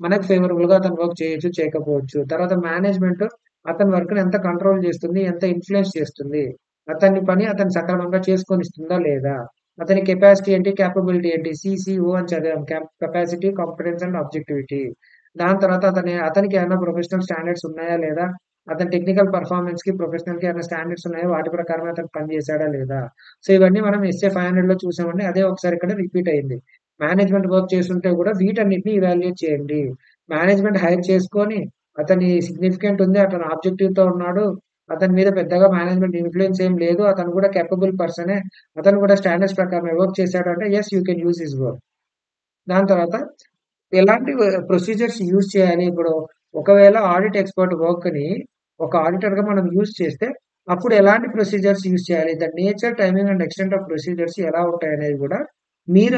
మనకు ఫేవరబుల్ గా అతను వర్క్ చేయొచ్చు, చేయకపోవచ్చు. తర్వాత మేనేజ్మెంట్ అతని వర్క్ ని ఎంత కంట్రోల్ చేస్తుంది, ఎంత ఇన్ఫ్లుయెన్స్ చేస్తుంది, అతని పని అతను సక్రమంగా చేసుకొని ఇస్తుందా లేదా, అతని కెపాసిటీ ఏంటి, క్యాపబిలిటీ ఏంటి, సిసిఓ అని చదివాం, కెపాసిటీ, కాంపిటెన్స్ అండ్ ఆబ్జెక్టివిటీ. దాని తర్వాత అతనికి ఏమైనా ప్రొఫెషనల్ స్టాండర్డ్స్ ఉన్నాయా లేదా, అతని టెక్నికల్ పర్ఫార్మెన్స్ కి ప్రొఫెషనల్ కి ఏమైనా స్టాండర్డ్స్ ఉన్నాయా, వాటి ప్రకారం అతను పని చేశాడా లేదా. సో ఇవన్నీ మనం ఎస్ఏ 500 లో చూసామండి. అదే ఒకసారి ఇక్కడ రిపీట్ అయింది. మేనేజ్మెంట్ వర్క్ చేస్తుంటే కూడా వీటన్నిటిని ఇవాల్యుయేట్ చేయండి. మేనేజ్మెంట్ హైర్ చేసుకొని అతని సిగ్నిఫికెంట్ ఉంది, అతను ఆబ్జెక్టివ్ తో ఉన్నాడు, అతని మీద పెద్దగా మేనేజ్మెంట్ ఇన్ఫ్లుయెన్స్ ఏం లేదు, అతను కూడా కేపబుల్ పర్సనే, అతను కూడా స్టాండర్డ్స్ ప్రకారం వర్క్ చేశాడు అంటే yes you can use his work. దాని తర్వాత ఎలాంటి ప్రొసీజర్స్ యూజ్ చేయాలి. ఇప్పుడు ఒకవేళ ఆడిట్ ఎక్స్పర్ట్ వర్క్ ని ఒక ఆడిటర్ గా మనం యూజ్ చేస్తే అప్పుడు ఎలాంటి ప్రొసీజర్స్ యూజ్ చేయాలి, the nature, timing and extent of procedures ఎలా ఉంటాయి అనేది కూడా మీరు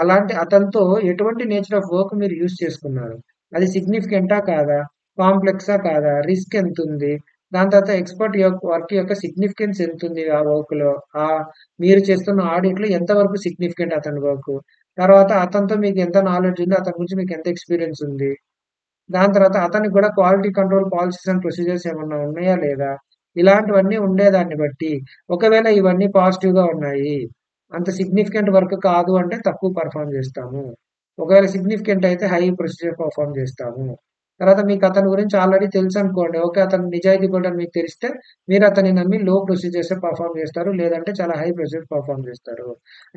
అలాంటి అతనితో ఎటువంటి నేచర్ ఆఫ్ వర్క్ మీరు యూజ్ చేసుకున్నారు, అది సిగ్నిఫికెంటా కాదా, కాంప్లెక్సా కాదా, రిస్క్ ఎంత ఉంది, దాని తర్వాత ఎక్స్పర్ట్ యొక్క వర్క్ యొక్క సిగ్నిఫికెన్స్ ఎంత ఉంది ఆ వర్క్ లో, ఆ మీరు చేస్తున్న ఆడిట్ లో ఎంత వరకు సిగ్నిఫికెంట్ అతని వర్క్, తర్వాత అతనితో మీకు ఎంత నాలెడ్జ్ ఉంది, అతని గురించి మీకు ఎంత ఎక్స్పీరియన్స్ ఉంది, దాని తర్వాత అతనికి కూడా quality control policies and procedures ఏమన్నా ఉన్నాయా లేదా, ఇలాంటివన్నీ ఉండేదాన్ని బట్టి ఒకవేళ ఇవన్నీ పాజిటివ్ గా ఉన్నాయి, అంత సిగ్నిఫికెంట్ వర్క్ కాదు అంటే తక్కువ పర్ఫామ్ చేస్తాము, ఒకవేళ సిగ్నిఫికెంట్ అయితే హై ప్రొసీజర్ పర్ఫామ్ చేస్తాము. తర్వాత మీకు అతని గురించి ఆల్రెడీ తెలుసు అనుకోండి, ఓకే అతను నిజాయితీ కూడా మీకు తెలిస్తే మీరు అతన్ని నమ్మి లో ప్రొసీజర్స్ పర్ఫామ్ చేస్తారు, లేదంటే చాలా హై ప్రొసీజర్ పర్ఫామ్ చేస్తారు.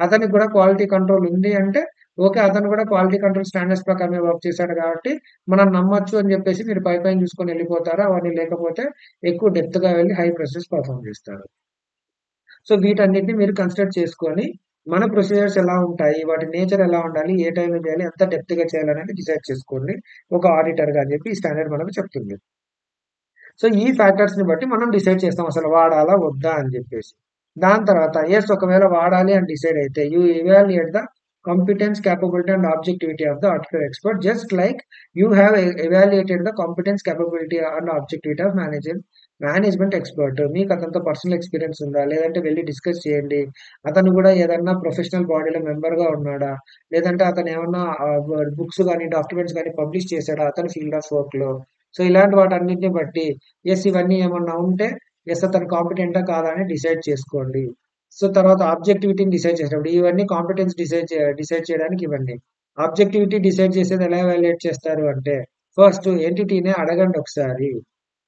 అతనికి కూడా క్వాలిటీ కంట్రోల్ ఉంది అంటే ఓకే అతను కూడా క్వాలిటీ కంట్రోల్ స్టాండర్డ్స్ ప్రకారమే వర్క్ చేశాడు కాబట్టి మనం నమ్మొచ్చు అని చెప్పేసి మీరు పైపైన చూసుకొని వెళ్ళిపోతారు. అవన్నీ లేకపోతే ఎక్కువ డెప్త్ గా వెళ్ళి హై ప్రొసీజర్స్ పర్ఫామ్ చేస్తారు. సో వీటన్నిటిని మీరు కన్సిడర్ చేసుకొని మన ప్రొసీజర్స్ ఎలా ఉంటాయి, వాటి నేచర్ ఎలా ఉండాలి, ఏ టైంలో చేయాలి, ఎంత డెప్త్ గా చేయాలనేది డిసైడ్ చేసుకోండి ఒక ఆడిటర్ గా అని చెప్పి ఈ స్టాండర్డ్ మనకు చెప్తుంది. సో ఈ ఫ్యాక్టర్స్ ని బట్టి మనం డిసైడ్ చేస్తాం అసలు వాడాలా వద్దా అని చెప్పేసి. దాని తర్వాత ఎస్ ఒకవేళ వాడాలి అని డిసైడ్ అయితే you evaluate the competence, capability and objectivity of the article expert, just like you have evaluated the competence, capability and objectivity of management expert. మీకు అతనితో పర్సనల్ ఎక్స్పీరియన్స్ ఉందా, లేదంటే వెళ్ళి డిస్కస్ చేయండి. అతను కూడా ఏదన్నా ప్రొఫెషనల్ బాడీలో మెంబర్ గా ఉన్నాడా, లేదంటే అతను ఏమన్నా బుక్స్ కానీ డాక్యుమెంట్స్ కానీ పబ్లిష్ చేశాడా అతని ఫీల్డ్ ఆఫ్ వర్క్ లో. సో ఇలాంటి వాటన్నిటిని బట్టి ఎస్ ఇవన్నీ ఏమన్నా ఉంటే ఎస్ అతను కాంపిటెంటా కాదా అని డిసైడ్ చేసుకోండి. సో తర్వాత ఆబ్జెక్టివిటీని డిసైడ్ చేసినప్పుడు ఇవన్నీ కాంపిటెన్స్ డిసైడ్ చేయడానికి ఇవ్వండి. ఆబ్జెక్టివిటీ డిసైడ్ చేసేది ఎలా ఎవాల్యుయేట్ చేస్తారు అంటే ఫస్ట్ ఎంటిటీని అడగండి ఒకసారి.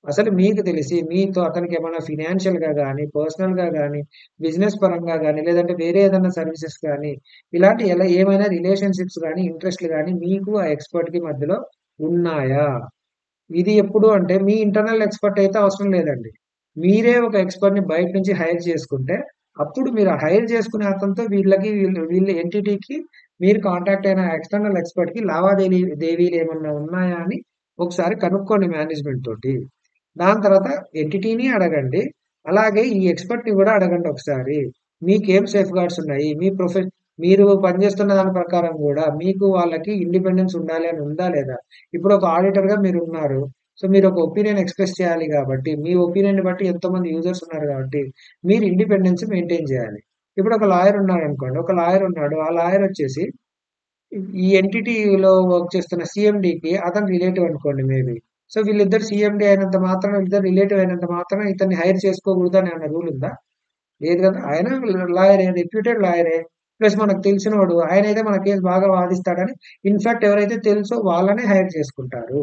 అసలు మీకు తెలిసి మీతో అతనికి ఏమైనా ఫినాన్షియల్ గా కానీ, పర్సనల్ గా కానీ, బిజినెస్ పరంగా కానీ, లేదంటే వేరే ఏదైనా సర్వీసెస్ కానీ, ఇలాంటి ఏమైనా రిలేషన్షిప్స్ కానీ, ఇంట్రెస్ట్లు కానీ మీకు ఆ ఎక్స్పర్ట్ కి మధ్యలో ఉన్నాయా. ఇది ఎప్పుడు అంటే మీ ఇంటర్నల్ ఎక్స్పర్ట్ అయితే అవసరం లేదండి. మీరే ఒక ఎక్స్పర్ట్ ని బయట నుంచి హైర్ చేసుకుంటే అప్పుడు మీరు హైర్ చేసుకునే అతనితో వీళ్ళ ఎంటిటీకి మీరు కాంటాక్ట్ అయిన ఎక్స్టర్నల్ ఎక్స్పర్ట్ కి లావాదేవీలు ఏమన్నా ఉన్నాయా అని ఒకసారి కనుక్కోండి మేనేజ్మెంట్ తోటి. దాని తర్వాత ఎంటిటీని అడగండి, అలాగే ఈ ఎక్స్పర్ట్ ని కూడా అడగండి ఒకసారి. మీకేం సేఫ్ గార్డ్స్ ఉన్నాయి, మీరు పనిచేస్తున్న దాని ప్రకారం కూడా మీకు వాళ్ళకి ఇండిపెండెన్స్ ఉండాలి అని ఉందా లేదా. ఇప్పుడు ఒక ఆడిటర్ గా మీరు ఉన్నారు, సో మీరు ఒక ఒపీనియన్ ఎక్స్ప్రెస్ చేయాలి కాబట్టి మీ ఒపీనియన్ బట్టి ఎంతో మంది యూజర్స్ ఉన్నారు కాబట్టి మీరు ఇండిపెండెన్స్ మెయింటైన్ చేయాలి. ఇప్పుడు ఒక లాయర్ ఉన్నాడు అనుకోండి, ఒక లాయర్ ఉన్నాడు, ఆ లాయర్ వచ్చేసి ఈ ఎంటిటీలో వర్క్ చేస్తున్న సిఎండికి అతను రిలేటివ్ అనుకోండి మేబీ. సో వీళ్ళిద్దరు సిఎండి అయినంత మాత్రం, వీళ్ళిద్దరు రిలేటివ్ అయినంత మాత్రం ఇతన్ని హైర్ చేసుకోకూడదు అని అన్న రూల్ ఉందా. లేదు కదా. ఆయన లాయరే, రెప్యూటెడ్ లాయరే, ప్లస్ మనకు తెలిసినోడు, ఆయన అయితే మన కేసు బాగా వాదిస్తాడని ఇన్ఫాక్ట్ ఎవరైతే తెలుసో వాళ్ళనే హైర్ చేసుకుంటారు.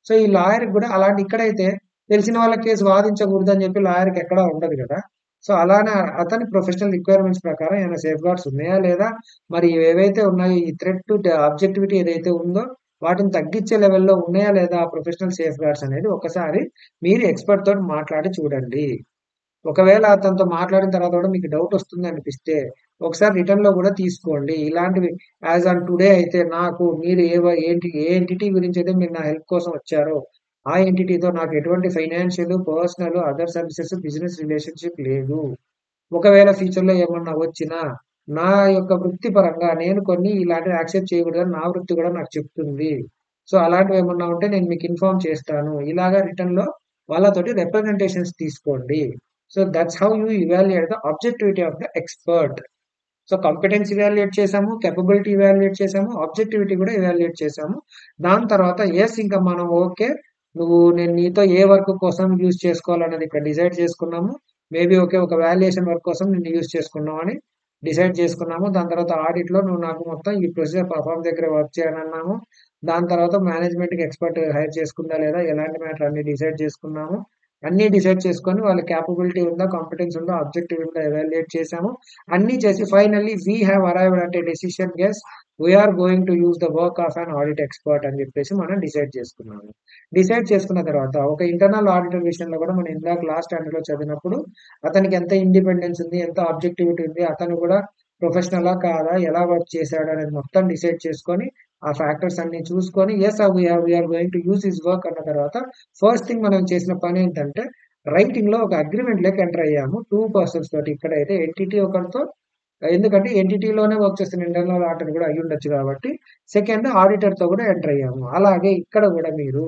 సో ఈ లాయర్ కూడా అలాంటి ఇక్కడైతే తెలిసిన వాళ్ళ కేసు వాదించకూడదు అని చెప్పి లాయర్కి ఎక్కడా ఉండదు కదా. సో అలానే అతని ప్రొఫెషనల్ రిక్వైర్మెంట్స్ ప్రకారం ఏమైనా సేఫ్ గార్డ్స్ ఉన్నాయా లేదా, మరి ఏవైతే ఉన్నాయో ఈ థ్రెట్ టు ఆబ్జెక్టివిటీ ఏదైతే ఉందో వాటిని తగ్గించే లెవెల్‌లో ఉన్నాయా లేదా ఆ ప్రొఫెషనల్ సేఫ్ గార్డ్స్ అనేది ఒకసారి మీరు ఎక్స్‌పర్ట్ తోటి మాట్లాడి చూడండి. ఒకవేళ అతనితో మాట్లాడిన తర్వాత కూడా మీకు డౌట్ వస్తుంది అనిపిస్తే ఒకసారి రిటర్న్‌లో కూడా తీసుకోండి. ఇలాంటివి యాస్ ఆన్ టుడే అయితే నాకు మీరు ఏ ఎంటిటీ గురించి అయితే మీరు నా హెల్ప్ కోసం వచ్చారో, ఆ ఎంటిటీతో నాకు ఎటువంటి financial, personal, other services, business relationship లేదు. ఒకవేళ ఫ్యూచర్‌లో ఏమన్నా వచ్చినా, నా యొక్క వృత్తి పరంగా నేను కొన్ని ఇలాంటివి యాక్సెప్ట్ చేయకూడదని నా వృత్తి కూడా నాకు చెప్తుంది. సో, అలాంటివేమన్నా ఉంటే నేను మీకు ఇన్ఫార్మ్ చేస్తాను. ఇలాగ రిటర్న్‌లో వాళ్ళతోటి రిప్రజెంటేషన్స్ తీసుకోండి. So, that's how you evaluate the objectivity of the expert. So, competence evaluate చేసాము, కేపబిలిటీ ఇవాల్యుయేట్ చేసాము, ఆబ్జెక్టివిటీ కూడా ఇవాల్యుయేట్ చేసాము. దాని తర్వాత ఇంక మనం ఓకే. నేను నీతో ఏ వర్క్ కోసం యూజ్ చేసుకోవాలనేది ఇక్కడ డిసైడ్ చేసుకున్నాము. Maybe okay. ఒక వాల్యుయేషన్ వర్క్ కోసం నిన్ను యూజ్ చేసుకున్నాం అని డిసైడ్ చేసుకున్నాము. దాని తర్వాత ఆడిట్‌లో నువ్వు నాకు మొత్తం ఈ ప్రొసీజర్ పర్ఫార్మ్ దగ్గర వర్క్ చేయనన్నాము. దాని తర్వాత మేనేజ్మెంట్‌కి ఎక్స్‌పర్ట్ హైర్ చేసుకుందా లేదా ఎలాంటి మ్యాటర్ అన్నీ డిసైడ్ చేసుకున్నాము. అన్నీ డిసైడ్ చేసుకొని వాళ్ళ కేపబిలిటీ ఉందా, కాంపిటెన్స్ ఉందా, ఆబ్జెక్టివ్ ఉందా ఎవాల్యుయేట్ చేసాము. అన్నీ చేసి finally we have arrived at a decision yes we are going to use the work of an audit expert అని చెప్పేసి మనం డిసైడ్ చేసుకున్నాము. డిసైడ్ చేసుకున్న తర్వాత ఒక ఇంటర్నల్ ఆడిటర్ విషయంలో కూడా మనం ఇందాక లాస్ట్ స్టాండర్డ్‌లో చదివినప్పుడు అతనికి ఎంత ఇండిపెండెన్స్ ఉంది, ఎంత ఆబ్జెక్టివిటీ ఉంది, అతను కూడా ప్రొఫెషనలా కాదా, ఎలా వర్క్ చేశాడు అనేది మొత్తం డిసైడ్ చేసుకొని ఆ ఫ్యాక్టర్స్ అన్ని చూసుకొని yes we are going to use his work అన్న తర్వాత ఫస్ట్ థింగ్ మనం చేసిన పని ఏంటంటే రైటింగ్‌లో ఒక అగ్రీమెంట్‌లోకి ఎంటర్ అయ్యాము. 2 పర్సన్స్ తోటి. ఇక్కడైతే ఎంటిటీ ఒకరితో ఎందుకంటే ఎంటిటీలోనే వర్క్ చేస్తున్న ఇంటర్నల్ ఆడిటర్ కూడా అయ్యుండొచ్చు కాబట్టి, సెకండ్ ఆడిటర్‌తో కూడా ఎంటర్ అయ్యాము. అలాగే ఇక్కడ కూడా మీరు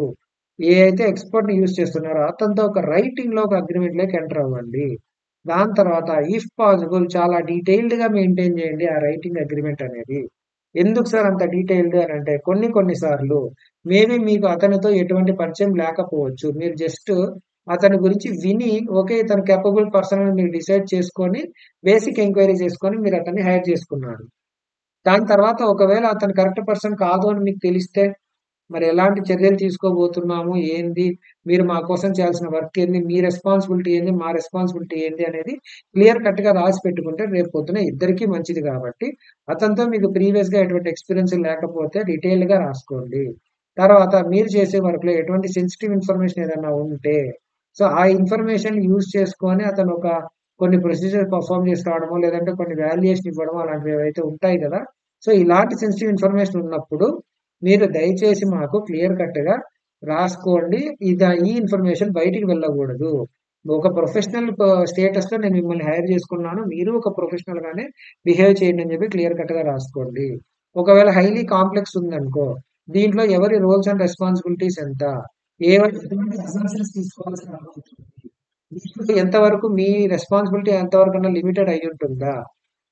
ఏ అయితే ఎక్స్‌పర్ట్‌ని యూజ్ చేస్తున్నారో అతనితో ఒక రైటింగ్‌లో ఒక అగ్రీమెంట్‌లోకి ఎంటర్ అవ్వండి. దాని తర్వాత ఇఫ్ పాసిబుల్ చాలా డీటెయిల్డ్‌గా మెయింటైన్ చేయండి ఆ రైటింగ్ అగ్రీమెంట్ అనేది. ఎందుకు సార్ అంత డీటెయిల్డ్ అనంటే కొన్ని సార్లు మేబీ మీకు అతనితో ఎటువంటి పరిచయం లేకపోవచ్చు. మీరు జస్ట్ అతని గురించి విని ఓకే. ఇతను కేపబుల్ పర్సన్ అని మీరు డిసైడ్ చేసుకొని బేసిక్ ఎంక్వైరీ చేసుకొని మీరు అతన్ని హైర్ చేసుకున్నారు. దాని తర్వాత ఒకవేళ అతను కరెక్ట్ పర్సన్ కాదు అని మీకు తెలిస్తే మరి ఎలాంటి చర్యలు తీసుకోబోతున్నాము? ఏంది? మీరు మా కోసం చేయాల్సిన వర్క్ ఏంది? మీ రెస్పాన్సిబిలిటీ ఏంది? మా రెస్పాన్సిబిలిటీ ఏంది? అనేది క్లియర్ కట్‌గా రాసి పెట్టుకుంటే రేపు పొద్దున ఇద్దరికీ మంచిది కాబట్టి, అతనితో మీకు ప్రీవియస్‌గా ఎటువంటి ఎక్స్‌పీరియన్స్ లేకపోతే డీటెయిల్డ్‌గా రాసుకోండి. తర్వాత మీరు చేసే వర్క్‌లో ఎటువంటి సెన్సిటివ్ ఇన్ఫర్మేషన్ ఏదన్నా ఉంటే, సో, ఆ ఇన్ఫర్మేషన్ యూజ్ చేసుకొని అతను కొన్ని ప్రొసీజర్ పెర్ఫార్మ్ చేసి రావడమో, లేదంటే కొన్ని వాల్యుయేషన్ ఇవ్వడమో అలాంటివి ఏవైతే ఉంటాయి కదా! సో, ఇలాంటి సెన్సిటివ్ ఇన్ఫర్మేషన్ ఉన్నప్పుడు మీరు దయచేసి మాకు క్లియర్ కట్‌గా రాసుకోండి. ఈ ఇన్ఫర్మేషన్ బయటికి వెళ్ళకూడదు. ఒక ప్రొఫెషనల్ స్టేటస్‌లో నేను మిమ్మల్ని హైర్ చేసుకున్నాను. మీరు ఒక ప్రొఫెషనల్ గానే బిహేవ్ చేయండి అని చెప్పి క్లియర్ కట్‌గా రాసుకోండి. ఒకవేళ హైలీ కాంప్లెక్స్ ఉందనుకో, దీంట్లో ఎవరి రోల్స్ అండ్ రెస్పాన్సిబిలిటీస్ ఎంత? ఎటువంటి అసంప్షన్స్ తీసుకోవాల్సిన అవసరం ఉంటుంది. దీంట్లో ఎంతవరకు మీ రెస్పాన్సిబిలిటీ ఎంతవరకన్నా లిమిటెడ్ అయ్యుంటుందా?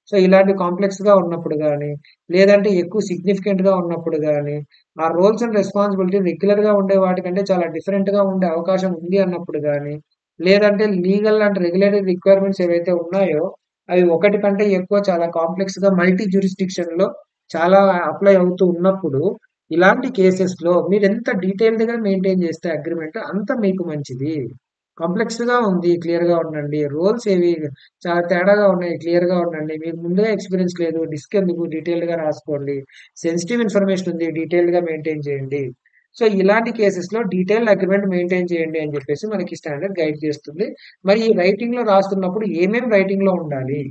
సో, ఇలాంటి కాంప్లెక్స్‌గా ఉన్నప్పుడు గాని, లేదంటే ఎక్కువ సిగ్నిఫికెంట్‌గా ఉన్నప్పుడు గాని, ఆ రోల్స్ అండ్ రెస్పాన్సిబిలిటీ రెగ్యులర్‌గా ఉండే వాటికంటే చాలా డిఫరెంట్‌గా ఉండే అవకాశం ఉంది అన్నప్పుడు గాని, లేదంటే లీగల్ అండ్ రెగ్యులేటరీ రిక్వైర్మెంట్స్ ఏవైతే ఉన్నాయో, అవి ఒకటి కంటే ఎక్కువ చాలా కాంప్లెక్స్‌గా మల్టీ జ్యూరిస్డిక్షన్‌లో చాలా అప్లై అవుతూ ఉన్నప్పుడు, ఇలాంటి కేసెస్‌లో మీరెంత డీటెయిల్డ్‌గా మెయింటైన్ చేస్తే అగ్రీమెంట్ అంత మీకు మంచిది. కాంప్లెక్స్‌గా ఉంది. క్లియర్‌గా ఉండండి. రోల్స్ ఏవి చాలా తేడాగా ఉన్నాయి. క్లియర్‌గా ఉండండి. మీకు ముందే ఎక్స్‌పీరియన్స్ లేదు. డిస్క్ ఎందుకు డీటెయిల్డ్‌గా రాసుకోండి. సెన్సిటివ్ ఇన్ఫర్మేషన్ ఉంది. డీటెయిల్డ్‌గా మెయింటైన్ చేయండి. సో, ఇలాంటి కేసెస్‌లో డీటెయిల్డ్ అగ్రీమెంట్ మెయింటైన్ చేయండి అని చెప్పేసి మనకి స్టాండర్డ్ గైడ్ చేస్తుంది. మరి ఈ రైటింగ్‌లో రాస్తున్నప్పుడు ఏమేం రైటింగ్‌లో ఉండాలి?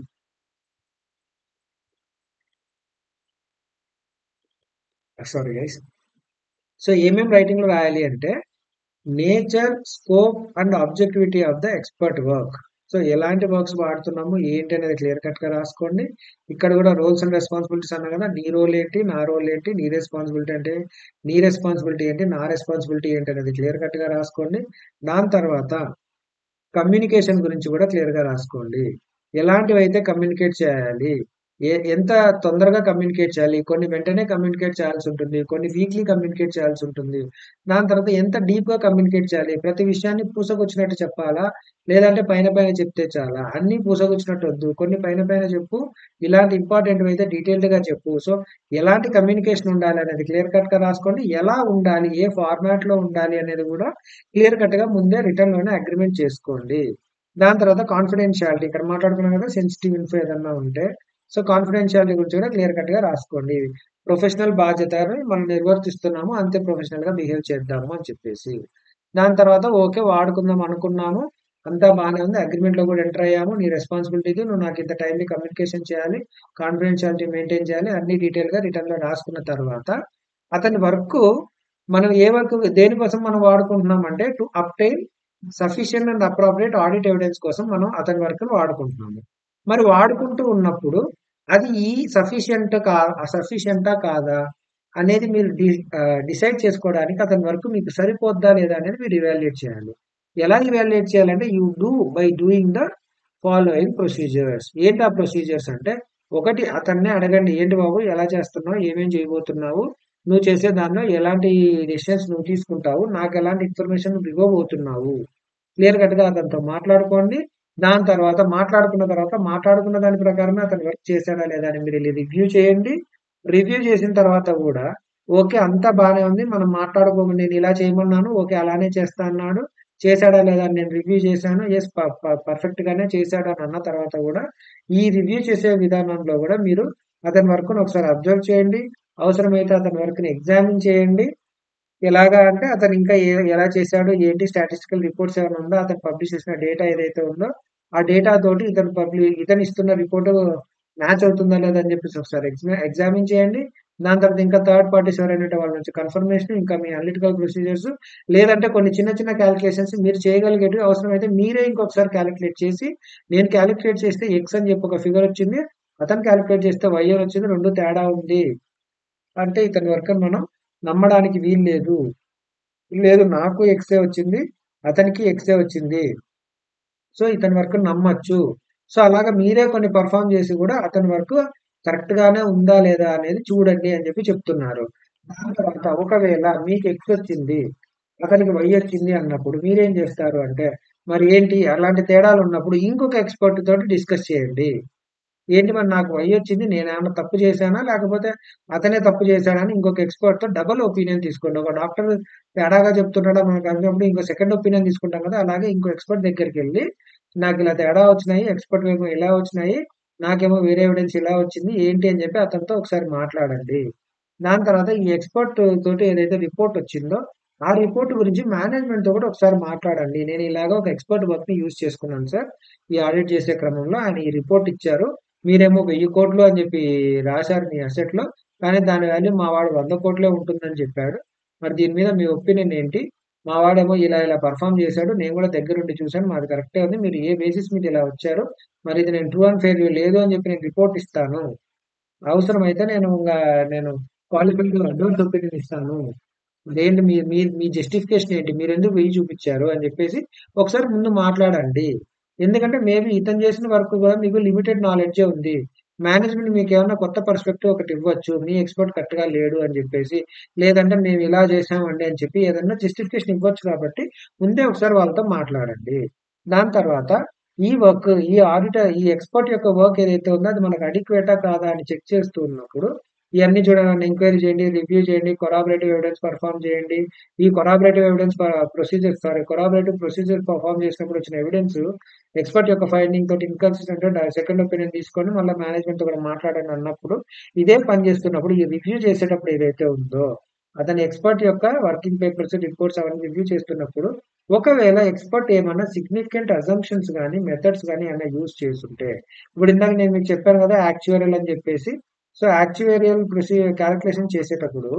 Sorry guys. సో, ఏమేం రైటింగ్‌లో రాయాలి అంటే nature, scope and objectivity of the expert work. So, ఎలాంటి వర్క్స్ వాడుతున్నాము, ఏంటి అనేది క్లియర్ కట్‌గా రాసుకోండి. ఇక్కడ కూడా రోల్స్ అండ్ రెస్పాన్సిబిలిటీస్ అన్నా కదా! నీ రోల్ ఏంటి? నా రోల్ ఏంటి? నీ రెస్పాన్సిబిలిటీ అంటే నీ రెస్పాన్సిబిలిటీ ఏంటి? నా రెస్పాన్సిబిలిటీ ఏంటి? అనేది క్లియర్ కట్‌గా రాసుకోండి. దాని తర్వాత కమ్యూనికేషన్ గురించి కూడా క్లియర్‌గా రాసుకోండి. ఎలాంటివైతే కమ్యూనికేట్ చేయాలి? ఎంత తొందరగా కమ్యూనికేట్ చేయాలి? కొన్ని వెంటనే కమ్యూనికేట్ చేయాల్సుంటుంది. కొన్ని వీక్లీ కమ్యూనికేట్ చేయాల్సుంటుంది. దాని తర్వాత ఎంత డీప్‌గా కమ్యూనికేట్ చేయాలి? ప్రతి విషయాన్ని పూసగుచ్చినట్టు చెప్పాలా? లేదంటే పైన పైన చెప్తే చాలా? అన్నీ పూసగుచ్చినట్టు వద్దు. కొన్ని పైన పైన చెప్పు. ఇలాంటి ఇంపార్టెంట్‌వైతే డీటెయిల్డ్‌గా చెప్పు. సో, ఎలాంటి కమ్యూనికేషన్ ఉండాలి అనేది క్లియర్ కట్‌గా రాసుకోండి. ఎలా ఉండాలి? ఏ ఫార్మాట్‌లో ఉండాలి? అనేది కూడా క్లియర్ కట్‌గా ముందే రిటర్న్‌లోనే అగ్రీమెంట్ చేసుకోండి. దాని తర్వాత కాన్ఫిడెన్షియాలిటీ ఇక్కడ మాట్లాడుకున్నాం కదా! సెన్సిటివ్ ఇన్ఫో ఏదన్నా ఉంటే, సో కాన్ఫిడెన్షియాలిటీ గురించి కూడా క్లియర్ కట్ గా రాసుకోండి. ప్రొఫెషనల్ బాధ్యతని మనం నిర్వర్తిస్తున్నాము, అంతే ప్రొఫెషనల్ గా బిహేవ్ చేద్దాము అని చెప్పేసి. దాని తర్వాత ఓకే వాడుకుందాం అనుకున్నాము. అంతా బానే ఉంది. అగ్రీమెంట్ లో కూడా ఎంటర్ అయ్యాము. నీ రెస్పాన్సిబిలిటీ ఇది. నువ్వు నాకు ఇంత టైంని కమ్యూనికేషన్ చేయాలి. కాన్ఫిడెన్షియాలిటీ మెయింటైన్ చేయాలి. అన్ని డీటెయిల్ గా రిటర్న్ లో రాసుకున్న తర్వాత అతని వర్క్ మనం ఏ వర్క్ దేనికోసం మనం వాడుకుంటున్నాం అంటే to obtain sufficient and appropriate audit evidence కోసం మనం అతని వర్క్ వాడుకుంటున్నాము. మరి వాడుకుంటూ ఉన్నప్పుడు అది ఈ సఫిషియంటా కాదా అనేది మీరు డిసైడ్ చేసుకోవడానికి అతని వర్క్ మీకు సరిపోద్దా లేదా అనేది మీరు ఇవాల్యుయేట్ చేయాలి. ఎలా ఇవాల్యుయేట్ చేయాలంటే you do by doing the following procedures. ఏంటి ఆ ప్రొసీజర్స్ అంటే, ఒకటి అతన్ని అడగండి, ఏంటి బాబు ఎలా చేస్తున్నావు, ఏమేం చేయబోతున్నావు, నువ్వు చేసే దానిలో ఎలాంటి డెసిషన్స్ నువ్వు తీసుకుంటావు, నాకు ఎలాంటి ఇన్ఫర్మేషన్ నువ్వు ఇవ్వబోతున్నావు, క్లియర్ కట్ గా అతనితో మాట్లాడుకోండి. దాని తర్వాత మాట్లాడుకున్న దాని ప్రకారమే అతను వర్క్ చేశాడా లేదా అని మీరు రివ్యూ చేయండి. రివ్యూ చేసిన తర్వాత కూడా ఓకే అంతా బానే ఉంది, మనం మాట్లాడుకోమని నేను ఇలా చేయమన్నాను, ఓకే అలానే చేస్తా అన్నాడు, చేశాడా లేదా అని నేను రివ్యూ చేశాను, ఎస్ పర్ఫెక్ట్ గానే చేశాడు అని అన్న తర్వాత కూడా ఈ రివ్యూ చేసే విధానంలో కూడా మీరు అతని వర్క్ ను ఒకసారి అబ్జర్వ్ చేయండి. అవసరమైతే అతని వర్క్ ని ఎగ్జామిన్ చేయండి. ఎలాగా అంటే అతను ఇంకా ఎలా చేశాడు, ఏంటి స్టాటిస్టికల్ రిపోర్ట్స్ ఏమైనా ఉందో, అతను పబ్లిష్ చేసిన డేటా ఏదైతే ఉందో ఆ డేటా తోటి ఇతను ఇస్తున్న రిపోర్ట్ మ్యాచ్ అవుతుందా లేదా అని చెప్పేసి ఒకసారి ఎగ్జామిన్ చేయండి. దాని తర్వాత ఇంకా థర్డ్ పార్టీస్ ఎవరైనా వాళ్ళ నుంచి కన్ఫర్మేషన్, ఇంకా మీ అనలిటికల్ ప్రొసీజర్స్, లేదంటే కొన్ని చిన్న చిన్న క్యాలిక్యులేషన్స్ మీరు చేయగలిగేటివి అవసరమైతే మీరే ఇంకొకసారి క్యాలిక్యులేట్ చేసి, నేను క్యాలిక్యులేట్ చేస్తే ఎక్స్ అని చెప్పి ఒక ఫిగర్ వచ్చింది, అతను క్యాలిక్యులేట్ చేస్తే వై అని వచ్చింది, రెండు తేడా ఉంది అంటే ఇతని వర్క్ మనం నమ్మడానికి వీలు లేదు. లేదు నాకు ఎక్సే వచ్చింది, అతనికి ఎక్సే వచ్చింది, సో ఇతని వర్క్ నమ్మొచ్చు. సో అలాగా మీరే కొన్ని పర్ఫామ్ చేసి కూడా అతని వర్క్ కరెక్ట్ గానే ఉందా లేదా అనేది చూడండి అని చెప్పి చెప్తున్నారు. దాని తర్వాత ఒకవేళ మీకు ఎక్స్ వచ్చింది, అతనికి వై వచ్చింది అన్నప్పుడు మీరేం చేస్తారు అంటే, మరి ఏంటి అలాంటి తేడాలు ఉన్నప్పుడు ఇంకొక ఎక్స్పర్ట్ తోటి డిస్కస్ చేయండి. ఏంటి మరి నాకు వై వచ్చింది, నేనేమన్నా తప్పు చేశానా, లేకపోతే అతనే తప్పు చేశాడా అని ఇంకొక ఎక్స్‌పర్ట్‌తో డబుల్ ఒపీనియన్ తీసుకోండి. ఒక డాక్టర్ తేడాగా చెప్తున్నాడా మనకు అర్థమైనప్పుడు ఇంకో సెకండ్ ఒపీనియన్ తీసుకుంటాం కదా! అలాగే ఇంకో ఎక్స్‌పర్ట్ దగ్గరికెళ్ళి నాకిలా తేడా వచ్చినాయి, ఎక్స్‌పర్ట్ ఏమో ఇలా వచ్చినాయి, నాకేమో వేరే ఎవిడెన్స్ ఇలా వచ్చింది, ఏంటి అని చెప్పి అతనితో ఒకసారి మాట్లాడండి. దాని తర్వాత ఈ ఎక్స్‌పర్ట్ తోటి ఏదైతే రిపోర్ట్ వచ్చిందో, ఆ రిపోర్ట్ గురించి మేనేజ్‌మెంట్‌తో కూడా ఒకసారి మాట్లాడండి. నేను ఇలాగ ఒక ఎక్స్‌పర్ట్ వర్క్‌ని యూజ్ చేసుకున్నాను సార్. ఈ ఆడిట్ చేసే క్రమంలో ఆయన ఈ రిపోర్ట్ ఇచ్చారు. మీరేమో 1000,00,00,000 అని చెప్పి రాశారు మీ అసెట్‌లో. కానీ దాని వాల్యూ మా వాడు 100,00,00,000 ఉంటుందని చెప్పాడు. మరి దీని మీద మీ ఒపీనియన్ ఏంటి? మా వాడేమో ఇలా పర్ఫార్మ్ చేశాడు. నేను కూడా దగ్గరుండి చూసాను. మాది కరెక్టే ఉంది. మీరు ఏ బేసిస్ మీద ఇలా వచ్చారు? మరి ఇది నేను ట్రూ అండ్ ఫెయిర్ లేదు అని చెప్పి నేను రిపోర్ట్ ఇస్తాను. అవసరమైతే నేను క్వాలిఫైడ్ అడ్వాన్స్ ఒపీనియన్ ఇస్తాను. ఇదేంటి మీ మీ మీ జస్టిఫికేషన్ ఏంటి? మీరెందుకు 1000 చూపిచ్చారు? అని చెప్పేసి ఒకసారి ముందు మాట్లాడండి. ఎందుకంటే మేబీ ఇతను చేసిన వర్క్ కూడా మీకు లిమిటెడ్ నాలెడ్జే ఉంది. మేనేజ్‌మెంట్ మీకేమన్నా కొత్త పర్స్‌పెక్టివ్ ఒకటి ఇవ్వచ్చు. మీ ఎక్స్‌పర్ట్ కరెక్ట్‌గా లేడు అని చెప్పేసి. లేదంటే మేము ఇలా చేసామండి అని చెప్పి ఏదన్నా జస్టిఫికేషన్ ఇవ్వచ్చు కాబట్టి ముందే ఒకసారి వాళ్ళతో మాట్లాడండి. దాని తర్వాత ఈ ఎక్స్‌పర్ట్ యొక్క వర్క్ ఏదైతే ఉందో అది మనకు అడిక్వేటా కాదా అని చెక్ చేస్తూ ఉన్నప్పుడు ఇయన్నీ చూడండి, ఎంక్వైరీ చేయండి, రివ్యూ చేయండి, కొరాబరేటివ్ ఎవిడెన్స్ పెర్ఫార్మ్ చేయండి. ఈ కొరాబరేటివ్ ప్రొసీజర్ పెర్ఫార్మ్ చేసినప్పుడు వచ్చిన ఎవిడెన్స్ ఎక్స్‌పర్ట్ యొక్క ఫైండింగ్ తోటి ఇన్‌కన్సిస్టెంట్ సెకండ్ ఒపీనియన్ తీసుకొని మళ్ళా మేనేజ్‌మెంట్‌తో కూడా మాట్లాడండి అన్నప్పుడు, ఇదే పని చేస్తున్నప్పుడు ఈ రివ్యూ చేసేటప్పుడు ఏదైతే ఉందో, అతని ఎక్స్‌పర్ట్ యొక్క వర్కింగ్ పేపర్స్, రిపోర్ట్స్ అవన్నీ రివ్యూ చేస్తున్నప్పుడు, ఒకవేళ ఎక్స్‌పర్ట్ ఏమన్నా సిగ్నిఫికెంట్ అజంప్షన్స్ గాని, మెథడ్స్ గాని ఏమన్నా యూజ్ చేసుంటే, ఇప్పుడు ఇందాక నేను మీకు చెప్పాను కదా! యాక్చువరియల్ అని చెప్పేసి. సో, యాక్చువేరియల్ కాలిక్యులేషన్ చేసేటప్పుడు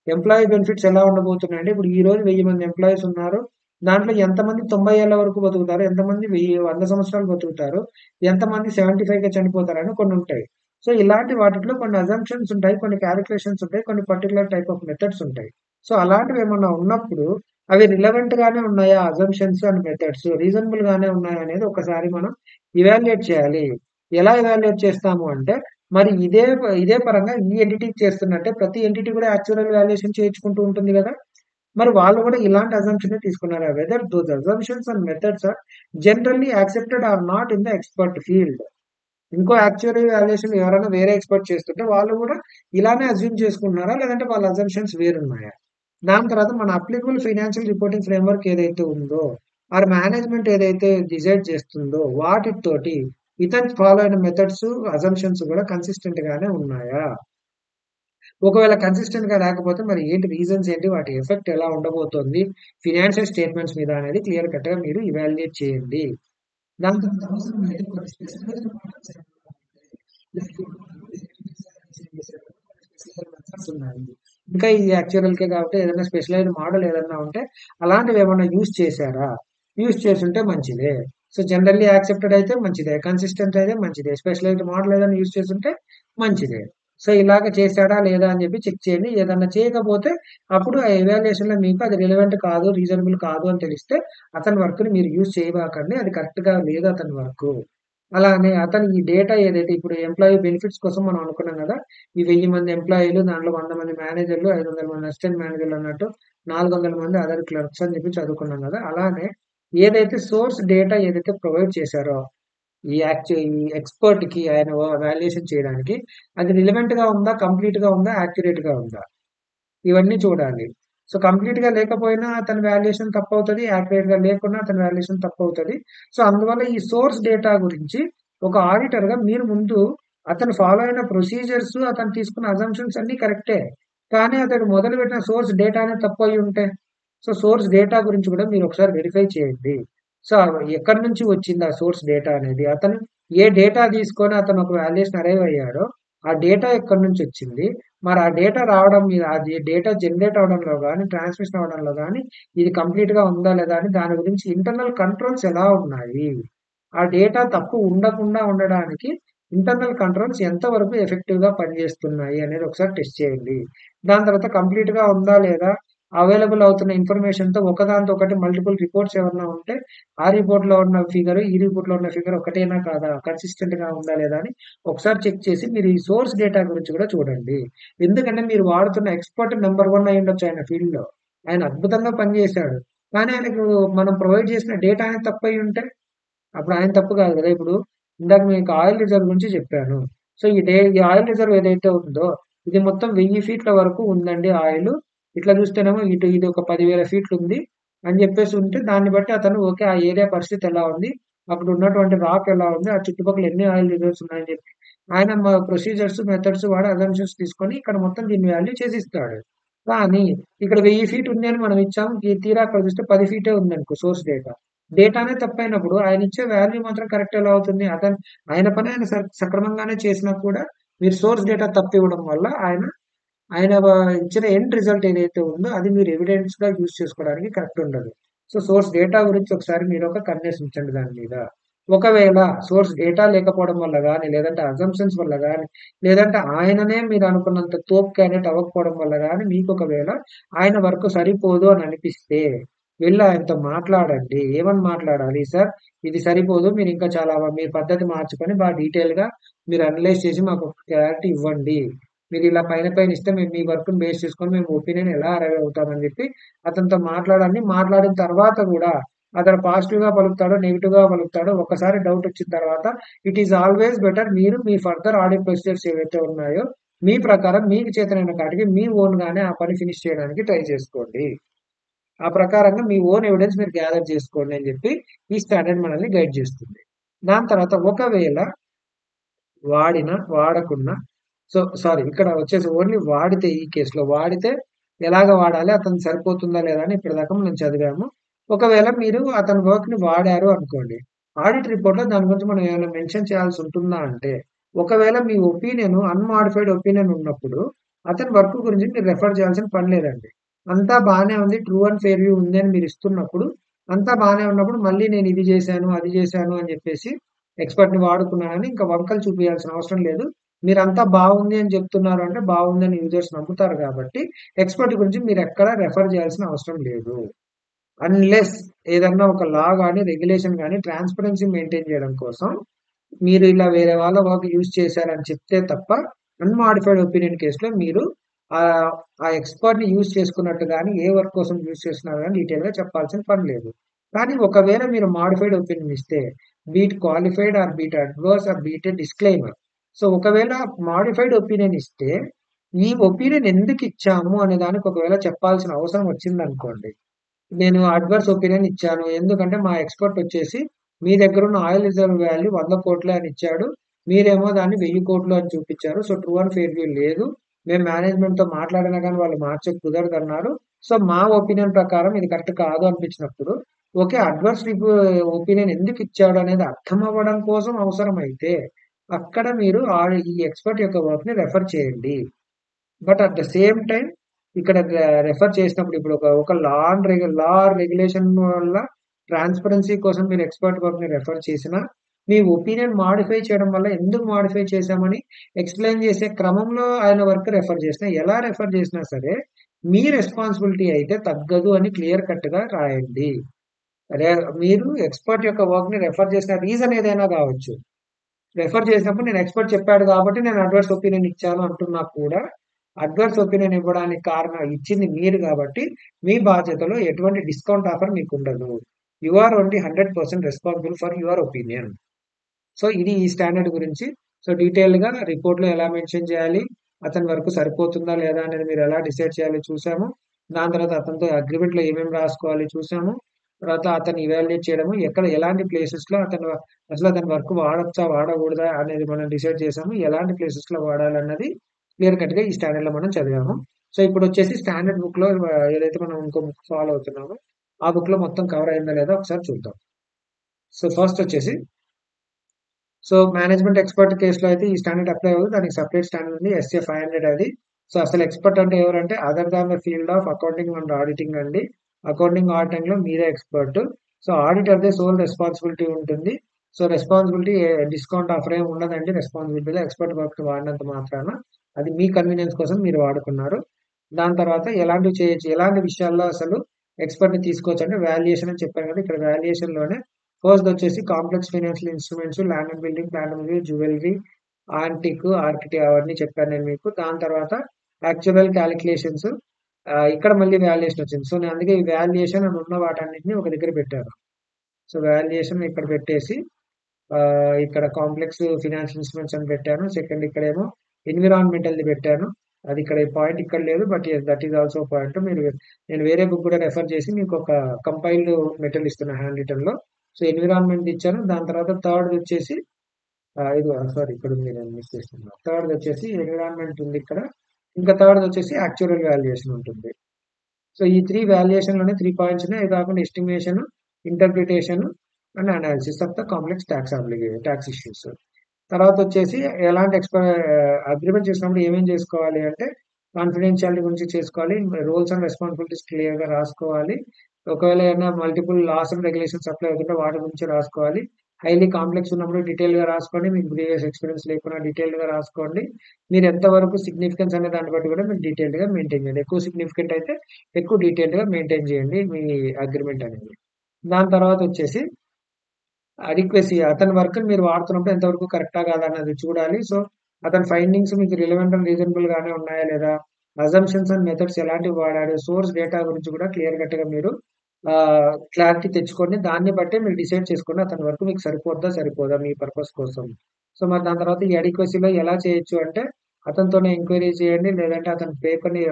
ఎంప్లాయీ బెనిఫిట్స్ ఎలా ఉండబోతున్నాయంటే, ఇప్పుడు ఈ రోజు 1000 మంది ఎంప్లాయీస్ ఉన్నారు. దాంట్లో ఎంతమంది 90 ఏళ్ల వరకు బతుకుతారు, ఎంతమంది 100 సంవత్సరాలు బతుకుతారు, ఎంతమంది 75కే చనిపోతారని కొన్నుంటాయి. సో, ఇలాంటి వాటిట్లో కొన్ని అజంప్షన్స్ ఉంటాయి, కొన్ని కాలిక్యులేషన్స్ ఉంటాయి, కొన్ని పర్టిక్యులర్ టైప్ ఆఫ్ మెథడ్స్ ఉంటాయి. సో, అలాంటివేమన్నా ఉన్నప్పుడు అవి రిలవెంట్ గానే ఉన్నాయా అజంప్షన్స్ అండ్ మెథడ్స్, రీజనబుల్ గానే ఉన్నాయా అనేది ఒకసారి మనం ఇవాల్యుయేట్ చేయాలి. ఎలా ఇవాల్యుయేట్ చేస్తాము అంటే, మరి ఇదే పరంగా ఈ ఎంటిటీకి చేస్తున్నట్టే ప్రతి ఎంటిటీ కూడా యాక్చువల్ వాల్యుయేషన్ చేయించుకుంటూ ఉంటుంది గదా! మరి వాళ్ళు కూడా ఇలాంటి అజంప్షనే తీసుకున్నారా? Whether those assumptions and methods are generally accepted or not in the expert field. ఇంకో యాక్చువల్ వాల్యుయేషన్ ఎవరైనా వేరే ఎక్స్‌పర్ట్ చేస్తుంటే వాళ్ళు కూడా ఇలానే అస్యూమ్ చేసుకుంటున్నారా? లేదంటే వాళ్ళ అజంప్షన్స్ వేరున్నాయా? దాని తర్వాత మన అప్లికబుల్ ఫైనాన్షియల్ రిపోర్టింగ్ ఫ్రేమ్‌వర్క్ ఏదైతే ఉందో, ఆర్ మేనేజ్‌మెంట్ ఏదైతే డిసైడ్ చేస్తుందో వాటితోటి ఇతను ఫాలో అయిన మెథడ్స్, అజంప్షన్స్ కూడా కన్సిస్టెంట్ గానే ఉన్నాయా? ఒకవేళ కన్సిస్టెంట్ గా లేకపోతే మరి ఏంటి రీజన్స్ ఏంటి? వాటి ఎఫెక్ట్ ఎలా ఉండబోతోంది? ఫినాన్షియల్ స్టేట్మెంట్స్ మీద అనేది క్లియర్ కట్ గా మీరు ఇవాల్యుయేట్ చేయండి. దాని తర్వాత అవసరమైతే కొన్ని స్పెషలైజ్డ్ మోడల్స్ ఉన్నాయి. ఇంకా ఇది యాక్చువల్‌కే కాబట్టి ఏదైనా స్పెషలైజ్డ్ మోడల్ ఏదన్నా ఉంటే అలాంటివి ఏమన్నా యూజ్ చేశారా? యూజ్ చేసుంటే మంచిదే. సో, జనరల్లీ యాక్సెప్టెడ్ అయితే మంచిదే. కన్సిస్టెంట్ అయితే మంచిదే. స్పెషలైజ్డ్ మోడల్ ఏదైనా యూజ్ చేసుంటే మంచిదే. సో, ఇలాగ చేశాడా లేదా అని చెప్పి చెక్ చేయండి. ఏదన్నా చేయకపోతే అప్పుడు ఆ ఎవాల్యుయేషన్‌లో మీకు అది రిలవెంట్ కాదు, రీజనబుల్ కాదు అని తెలిస్తే అతని వర్క్‌ని మీరు యూజ్ చేయబాకండి. అది కరెక్ట్‌గా లేదు అతని వర్కు. అలానే అతను ఈ డేటా ఏదైతే ఇప్పుడు ఎంప్లాయీ బెనిఫిట్స్ కోసం మనం అనుకున్నాం గదా! ఈ 1000 మంది ఎంప్లాయీలు దాంట్లో 100 మంది మేనేజర్‌లు, 500 మంది అసిస్టెంట్ మేనేజర్‌లు అన్నట్టు 400 మంది అదర్ క్లర్క్స్ అని చెప్పి చదువుకున్నాం గదా! అలానే ఏదైతే సోర్స్ డేటా ఏదైతే ప్రొవైడ్ చేశారో ఈ ఎక్స్‌పర్ట్‌కి ఆయన వాల్యుయేషన్ చేయడానికి అది రిలవెంట్‌గా ఉందా? కంప్లీట్‌గా ఉందా? యాక్యురేట్‌గా ఉందా? ఇవన్నీ చూడాలి. సో, కంప్లీట్‌గా లేకపోయినా అతని వాల్యుయేషన్ తప్పవుతది. యాక్యురేట్‌గా లేకున్నా అతని వాల్యుయేషన్ తప్పవుతది. సో, అందువల్ల ఈ సోర్స్ డేటా గురించి ఒక ఆడిటర్‌గా మీరు ముందు అతను ఫాలో అయిన ప్రొసీజర్స్, అతను తీసుకున్న అజంప్షన్స్ అన్నీ కరెక్టే. కానీ అతడు మొదలుపెట్టిన సోర్స్ డేటానే తప్పయ్యుంటే? సో, సోర్స్ డేటా గురించి కూడా మీరొకసారి వెరిఫై చేయండి. సో, ఎక్కడి నుంచి వచ్చింది ఆ సోర్స్ డేటా అనేది? అతను ఏ డేటా తీసుకొని అతను ఒక వాల్యుయేషన్ అరైవ్ అయ్యాడో, ఆ డేటా ఎక్కడి నుంచొచ్చింది? మరి ఆ డేటా రావడం మీద అది డేటా జనరేట్ అవ్వడంలో గాని, ట్రాన్స్‌మిషన్ అవ్వడంలో గాని, ఇది కంప్లీట్‌గా ఉందా లేదా అని దాని గురించి ఇంటర్నల్ కంట్రోల్స్ ఎలా ఉన్నాయి? ఆ డేటా తప్పు ఉండకుండా ఉండడానికి ఇంటర్నల్ కంట్రోల్స్ ఎంతవరకు ఎఫెక్టివ్‌గా పనిచేస్తున్నాయి అనేది ఒకసారి టెస్ట్ చేయండి. దాని తర్వాత కంప్లీట్‌గా ఉందా లేదా? అవైలబుల్ అవుతున్న ఇన్ఫర్మేషన్‌తో ఒకదానితో ఒకటి మల్టిపుల్ రిపోర్ట్స్ ఏమన్నా ఉంటే, ఆ రిపోర్ట్‌లో ఉన్న ఫిగర్, ఈ రిపోర్ట్‌లో ఉన్న ఫిగర్ ఒకటేనా కాదా? కన్సిస్టెంట్‌గా ఉందా లేదా? అని ఒకసారి చెక్ చేసి మీరు ఈ సోర్స్ డేటా గురించి కూడా చూడండి. ఎందుకంటే మీరు వాడుతున్న ఎక్స్‌పర్ట్ నంబర్ 1 అయ్యుండొచ్చు ఆయన ఫీల్డ్‌లో. ఆయన అద్భుతంగా పనిచేశాడు. కానీ ఆయనకు మనం ప్రొవైడ్ చేసిన డేటా అనేది తప్పయ్యుంటే? అప్పుడు ఆయన తప్పు కాదు కదా! ఇప్పుడు ఇందాక మీకు ఆయిల్ రిజర్వ్ గురించి చెప్పాను. సో, ఈ ఆయిల్ రిజర్వ్ ఏదైతే ఉందో, ఇది మొత్తం 1000 ఫీట్ల వరకు ఉందండి ఆయిలు. ఇట్లా చూస్తేనేమో ఇటు ఇది ఒక 10,000 ఫీట్లుంది అని చెప్పేసి ఉంటే, దాన్ని బట్టి అతను ఓకే. ఆ ఏరియా పరిస్థితి ఎలా ఉంది? అక్కడ ఉన్నటువంటి రాక్ ఎలా ఉంది? ఆ చుట్టుపక్కల ఎన్ని ఆయిల్ రిజర్వ్స్ ఉన్నాయని చెప్పి, ఆయన ప్రొసీజర్స్, మెథడ్స్ వాడి అజంప్షన్స్ తీసుకొని ఇక్కడ మొత్తం దీన్ని వాల్యూ చేసిస్తాడు. కానీ ఇక్కడ 1000 ఫీట్ ఉంది అని మనం ఇచ్చాము. తీరా అక్కడ చూస్తే 10 ఫీటే ఉందనుకో సోర్స్ డేటా. డేటానే తప్పైనప్పుడు ఆయనిచ్చే వాల్యూ మాత్రం కరెక్ట్ ఎలా అవుతుంది? ఆయన పని ఆయన సక్రమంగానే చేసినా కూడా మీరు సోర్స్ డేటా తప్పివ్వడం వల్ల ఆయన ఆయన వ ఇచ్చిన ఎండ్ రిజల్ట్ ఏదైతే ఉందో అది మీరు ఎవిడెన్స్‌గా యూజ్ చేసుకోవడానికి కరెక్ట్ ఉండదు. సో, సోర్స్ డేటా గురించి ఒకసారి మీరొక కన్నేసి ఉంచండి దాని మీద. ఒకవేళ సోర్స్ డేటా లేకపోవడం వల్ల గాని, లేదంటే అజంప్షన్స్ వల్ల గాని, లేదంటే ఆయననే మీరనుకున్నంత తోపు క్యాండిడేట్ అవ్వకపోవడం వల్ల గాని మీకొకవేళ ఆయన వర్క్ సరిపోదు అని అనిపిస్తే, వెళ్లి ఆయనతో మాట్లాడండి. ఏమని మాట్లాడాలి? సార్ ఇది సరిపోదు. మీరింకా చాలా మీ పద్ధతి మార్చుకొని డీటెయిల్‌గా మీరు అనలైజ్ చేసి మాకు క్లారిటీ ఇవ్వండి. మీరిలా పైన పైన ఇస్తే మేము మీ వర్క్‌ని బేస్ చేసుకొని మేము ఒపీనియన్ ఎలా అరైవ్ అవుతామని చెప్పి అతనితో మాట్లాడండి. మాట్లాడిన తర్వాత గూడా అతను పాజిటివ్‌గా పలుకుతాడో, నెగెటివ్‌గా పలుకుతాడో ఒక్కసారి డౌట్ వచ్చిన తర్వాత ఇట్ ఈస్ ఆల్‌వేస్ బెటర్ మీరు మీ ఫర్దర్ ఆడిట్ ప్రొసీజర్స్ ఏవైతే ఉన్నాయో, మీ ప్రకారం మీకు చేతనైన కాడికి మీ ఓన్‌గానే ఆ పని ఫినిష్ చేయడానికి ట్రై చేసుకోండి. ఆ ప్రకారంగా మీ ఓన్ ఎవిడెన్స్ మీరు గ్యాదర్ చేసుకోండి అని చెప్పి ఈ స్టాండర్డ్ మనల్ని గైడ్ చేస్తుంది. దాని తర్వాత ఒకవేళ వాడకున్నా సారీ ఇక్కడ వచ్చేసి ఓన్లీ వాడితే ఈ కేస్‌లో వాడితే ఎలాగ వాడాలి? అతనికి సరిపోతుందా లేదా అని ఇప్పటిదాకా మనం చదివాము. ఒకవేళ మీరు అతని వర్క్‌ని వాడారు అనుకోండి. ఆడిట్ రిపోర్ట్‌లో దాని గురించి మనం ఏమైనా మెన్షన్ చేయాల్సి ఉంటుందా అంటే, ఒకవేళ మీ ఒపీనియన్ అన్‌మాడిఫైడ్ ఒపీనియన్ ఉన్నప్పుడు అతని వర్క్ గురించి మీరు రిఫర్ చేయాల్సిన పని లేదండి. అంతా బానే ఉంది. ట్రూ అండ్ ఫెయిర్ వ్యూ ఉంది అని మీరు ఇస్తున్నప్పుడు, అంతా బానే ఉన్నప్పుడు మళ్ళీ నేను ఇది చేశాను, అది చేశాను అని చెప్పేసి ఎక్స్‌పర్ట్‌ని వాడుకున్నానని ఇంకా వంకలు చూపియాల్సిన అవసరం లేదు. మీరంతా బావుంది అని చెప్తున్నారు అంటే బావుందని యూజర్స్ నమ్ముతారు కాబట్టి ఎక్స్‌పర్ట్ గురించి మీరెక్కడ రెఫర్ చేయాల్సిన అవసరం లేదు. అన్‌లెస్ ఏదన్నా ఒక లా గాని, రెగ్యులేషన్ గాని ట్రాన్స్‌పరెన్సీ మెయింటైన్ చేయడం కోసం మీరు ఇలా వేరే వాళ్ళ వర్క్ యూజ్ చేశారని చెప్తే తప్ప అన్‌మాడిఫైడ్ ఒపీనియన్ కేస్‌లో మీరు ఆ ఎక్స్‌పర్ట్‌ని యూజ్ చేసుకున్నట్టు గాని, ఏ వర్క్ కోసం యూజ్ చేస్తున్నారు గాని డీటెయిల్‌గా చెప్పాల్సిన పని లేదు. కానీ ఒకవేళ మీరు మాడిఫైడ్ ఒపీనియన్ ఇస్తే be it qualified or be it adverse or be it a disclaimer. So, ఒకవేళ మాడిఫైడ్ ఒపీనియన్ ఇస్తే, ఈ ఒపీనియన్ ఎందుకిచ్చాము అనే దానికి ఒకవేళ చెప్పాల్సిన అవసరం వచ్చిందనుకోండి. నేను అడ్వర్స్ ఒపీనియన్ ఇచ్చాను. ఎందుకంటే మా ఎక్స్‌పర్ట్ వచ్చేసి మీ దగ్గర ఉన్న ఆయిల్ రిజర్వ్ వాల్యూ 100 కోట్లు అని ఇచ్చాడు. మీరేమో దాన్ని 1000 కోట్లు అని చూపించారు. So true and fair view లేదు. మేము మేనేజ్మెంట్‌తో మాట్లాడినా గాని వాళ్ళు మార్చక కుదరదన్నారు. సో మా ఒపీనియన్ ప్రకారం ఇది కరెక్ట్ కాదు అనిపించినప్పుడు, ఓకే. అడ్వర్స్ ఒపీనియన్ ఎందుకు ఇచ్చాడు అనేది అర్థం అవ్వడం కోసం అవసరమైతే, అక్కడ మీరు ఈ ఎక్స్‌పర్ట్ యొక్క వర్క్‌ని రెఫర్ చేయండి. But at the same time ఇక్కడ రెఫర్ చేసినప్పుడు ఇప్పుడు ఒక లా రెగ్యులేషన్ వల్ల ట్రాన్స్‌పరెన్సీ కోసం మీరు ఎక్స్‌పర్ట్ వర్క్‌ని రెఫర్ చేసినా, మీ ఒపీనియన్ మోడిఫై చేయడం వల్ల ఎందుకు మోడిఫై చేశామని ఎక్స్‌ప్లెయిన్ చేసే క్రమంలో ఆయన వర్క్ రెఫర్ చేసినా, ఎలా రెఫర్ చేసినా సరే, మీ రెస్పాన్సిబిలిటీ అయితే తగ్గదు అని క్లియర్ కట్‌గా రాయండి. రె మీరు ఎక్స్‌పర్ట్ యొక్క వర్క్‌ని రెఫర్ చేసిన రీజన్ ఏదైనా కావచ్చు. రెఫర్ చేసినప్పుడు నేను ఎక్స్‌పర్ట్ చెప్పాడు కాబట్టి నేను అడ్వర్స్ ఒపీనియన్ ఇచ్చాను అంటున్నా కూడా, అడ్వర్స్ ఒపీనియన్ ఇవ్వడానికి కారణం ఇచ్చింది మీరు కాబట్టి, మీ బాధ్యతలో ఎటువంటి డిస్కౌంట్ ఆఫర్ మీకుండదు. You are only 100% responsible for your opinion. So ఇది ఈ స్టాండర్డ్ గురించి. సో డీటెయిల్‌గా రిపోర్ట్‌లో ఎలా మెన్షన్ చేయాలి, అతని వర్క్ సరిపోతుందా లేదా అనేది మీరు ఎలా డిసైడ్ చేయాలో చూసాము. దాని తర్వాత అతనితో అగ్రీమెంట్‌లో ఏమేమి రాసుకోవాలి చూసాము. తర్వాత అతన్ని ఇవాల్యుయేట్ చేయడము, ఎలాంటి ప్లేసెస్‌లో అసలు అతని వర్క్ వాడొచ్చా, వాడకూడదా అనేది మనం డిసైడ్ చేసాము. ఎలాంటి ప్లేసెస్‌లో వాడాలన్నది క్లియర్ కట్‌గా ఈ స్టాండర్డ్‌లో మనం చదివాము. సో ఇప్పుడొచ్చేసి స్టాండర్డ్ బుక్‌లో ఏదైతే మనం ఇంకో బుక్ ఫాలో అవుతున్నామో, ఆ బుక్‌లో మొత్తం కవర్ అయిందా లేదా ఒకసారి చూద్దాం. సో ఫస్ట్ వచ్చేసి మేనేజ్మెంట్ ఎక్స్‌పర్ట్ కేస్‌లో అయితే ఈ స్టాండర్డ్ అప్లై అవ్వదు. దానికి సెపరేట్ స్టాండర్డ్ ఉంది. ఎస్ఏ 500 అది. సో అసలు ఎక్స్‌పర్ట్ అంటే ఎవరంటే other than the field of accounting and auditing అండి. అకౌంటింగ్, ఆడిటింగ్‌లో మీరే ఎక్స్‌పర్ట్. సో ఆడిటర్‌దే సోల్ రెస్పాన్సిబిలిటీ ఉంటుంది. సో రెస్పాన్సిబిలిటీ డిస్కౌంట్ ఆఫర్ ఏమి ఉండదండి రెస్పాన్సిబిలిటీలో. ఎక్స్‌పర్ట్ వర్క్ వాడినంత మాత్రాన. అది మీ కన్వీనియన్స్ కోసం మీరు వాడుకున్నారు. దాని తర్వాత ఎలాంటివి చేయొచ్చు, ఎలాంటి విషయాల్లో అసలు ఎక్స్‌పర్ట్‌ని తీసుకోవచ్చు అంటే వాల్యుయేషన్ అని చెప్పాను కదా! ఇక్కడ వాల్యుయేషన్‌లోనే ఫస్ట్ వచ్చేసి complex financial instruments, land and building, plant and material, jewellery, antique, అవన్నీ చెప్పాను నేను మీకు. దాని తర్వాత యాక్చువల్ కాలిక్యులేషన్స్, ఇక్కడ మళ్ళీ వాల్యుయేషన్ వచ్చింది. సో నేను అందుకే ఈ వాల్యుయేషన్ అని ఉన్న వాటన్నిటిని ఒక దగ్గర పెట్టాను. సో వాల్యుయేషన్ ఇక్కడ పెట్టేసి ఇక్కడ కాంప్లెక్స్ ఫైనాన్షియల్ ఇన్స్ట్రుమెంట్స్ అని పెట్టాను. సెకండ్ ఇక్కడేమో ఎన్విరాన్మెంటల్‌ది పెట్టాను. అది ఇక్కడ ఈ పాయింట్ ఇక్కడ లేదు. But yes that is also point. నేను వేరే బుక్ కూడా రెఫర్ చేసి మీకు ఒక కంపైల్డ్ మెటీరియల్ ఇస్తున్నా హ్యాండ్ రిటన్‌లో. సో ఎన్విరాన్మెంట్ ఇచ్చాను. దాని తర్వాత థర్డ్‌ది వచ్చేసి ఇది సారీ ఇక్కడ ఉంది, నేను మిస్ చేస్తున్నా. థర్డ్‌ది వచ్చేసి ఎన్విరాన్మెంట్ ఉంది ఇక్కడ. ఇంకా థర్డ్‌ది వచ్చేసి యాక్చువల్ వాల్యుయేషన్ ఉంటుంది. సో ఈ 3 వాల్యుయేషన్‌లోనే 3 పాయింట్స్ ఉన్నాయి. ఇది కాకుండా estimation, interpretation and analysis of the complex talks issues. తర్వాత వచ్చేసి ఎలాంటి అగ్రీమెంట్ చేసినప్పుడు ఏమేం చేసుకోవాలి అంటే, కాన్ఫిడెన్షియాలిటీ గురించి చేసుకోవాలి. రోల్స్ అండ్ రెస్పాన్సిబిలిటీస్ క్లియర్‌గా రాసుకోవాలి. ఒకవేళ ఏమైనా multiple laws and regulations apply అవుతుంటే వాటి గురించి రాసుకోవాలి. హైలీ కాంప్లెక్స్ ఉన్నప్పుడు డీటెయిల్‌గా రాసుకోండి. మీకు ప్రీవియస్ ఎక్స్‌పీరియన్స్ లేకున్నా డీటెయిల్డ్‌గా రాసుకోండి. మీరు ఎంతవరకు సిగ్నిఫికెన్స్ అనే దాన్ని బట్టి కూడా మీరు డీటెయిల్డ్‌గా మెయింటైన్ చేయండి. ఎక్కువ సిగ్నిఫికెంట్ అయితే ఎక్కువ డీటెయిల్డ్‌గా మెయింటైన్ చేయండి మీ అగ్రీమెంట్ అనేది. దాని తర్వాత వచ్చేసి అడిక్వసీ, అతని వర్క్‌ని మీరు వాడుతున్నప్పుడు ఎంతవరకు కరెక్టా కాదా అన్నది చూడాలి. సో అతని ఫైండింగ్స్ మీకు రిలవెంట్ అండ్ రీజనబుల్ గానే ఉన్నాయా లేదా? అజంప్షన్స్ అండ్ మెథడ్స్ ఎలాంటివి వాడాడు? సోర్స్ డేటా గురించి కూడా క్లియర్ కట్‌గా మీరు క్లారిటీ తెచ్చుకోండి. దాన్ని బట్టే మీరు డిసైడ్ చేసుకోండి. అతని వర్క్ మీకు సరిపోదా మీ పర్పస్ కోసం. సో మరి దాని తర్వాత ఈ అడిక్వసీలో ఎలా చేయొచ్చు అంటే, అతనితోనే ఎంక్వైరీ చేయండి. లేదంటే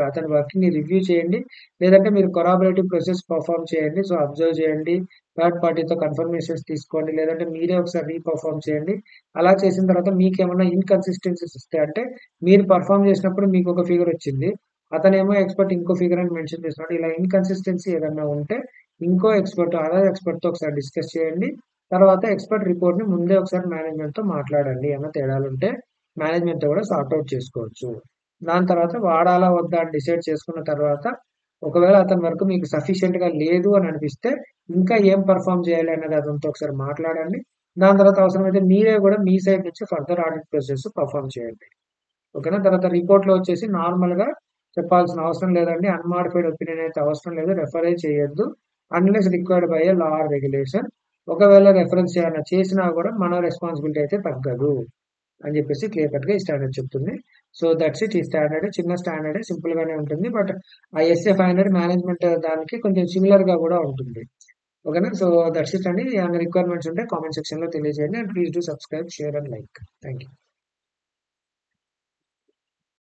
అతని వర్క్‌ని రివ్యూ చేయండి. లేదంటే మీరు కొరాబరేటివ్ ప్రాసెస్ పెర్ఫార్మ్ చేయండి. సో అబ్జర్వ్ చేయండి. థర్డ్ పార్టీతో కన్ఫర్మేషన్స్ తీసుకోండి. లేదంటే మీరే ఒకసారి రీపెర్ఫార్మ్ చేయండి. అలా చేసిన తర్వాత మీకేమన్నా ఇన్‌కన్సిస్టెన్సీస్ వస్తే అంటే మీరు పెర్ఫార్మ్ చేసినప్పుడు మీకొక ఫిగర్ వచ్చింది. అతనేమో ఎక్స్‌పర్ట్ ఇంకో ఫిగర్ అని మెన్షన్ చేస్తున్నాడు. ఇలా ఇన్‌కన్సిస్టెన్సీ ఏదన్నా ఉంటే అదర్ ఎక్స్‌పర్ట్‌తో ఒకసారి డిస్కస్ చేయండి. తర్వాత ఎక్స్‌పర్ట్ రిపోర్ట్‌ని ముందే ఒకసారి మేనేజ్‌మెంట్‌తో మాట్లాడండి. ఏమన్నా తేడాలుంటే మేనేజ్‌మెంట్‌తో కూడా సార్ట్ ఔట్ చేసుకోవచ్చు. దాని తర్వాత వాడాలా వద్దా అని డిసైడ్ చేసుకున్న తర్వాత, ఒకవేళ అతని వర్క్ మీకు సఫిషియెంట్‌గా లేదు అని అనిపిస్తే, ఇంకా ఏం పెర్ఫార్మ్ చేయాలి అనేది అతనితో ఒకసారి మాట్లాడండి. దాని తర్వాత అవసరమైతే మీరే కూడా మీ సైడ్ నుంచి ఫర్దర్ ఆడిట్ ప్రాసెస్ పెర్ఫార్మ్ చేయండి. ఓకేనా? తర్వాత రిపోర్ట్‌లో వచ్చేసి నార్మల్‌గా చెప్పాల్సిన అవసరం లేదండి. అన్‌మాడిఫైడ్ ఒపీనియన్ అయితే అవసరం లేదు. రెఫరే చేయొద్దు. Unless required by a law or regulation. ఒకవేళ రిఫరెన్స్ ఏమైనా చేసినా కూడా మన రెస్పాన్సిబిలిటీ అయితే తగ్గదు అని చెప్పేసి క్లియర్ కట్‌గా ఈ స్టాండర్డ్ చెప్తుంది. So that's it. ఈ స్టాండర్డ్ చిన్న స్టాండర్డే, సింపుల్ గానే ఉంటుంది. బట్ ఆ ఎస్ఏ 500 మేనేజ్మెంట్ దానికి కొంచెం సిమిలర్‌గా కూడా ఉంటుంది. ఓకేనా? సో దట్స్ ఇట్ అండి. ఏమైనా రిక్వైర్మెంట్స్ ఉంటే కామెంట్ సెక్షన్‌లో తెలియజేయండి. And please do subscribe, share and like. Thank you.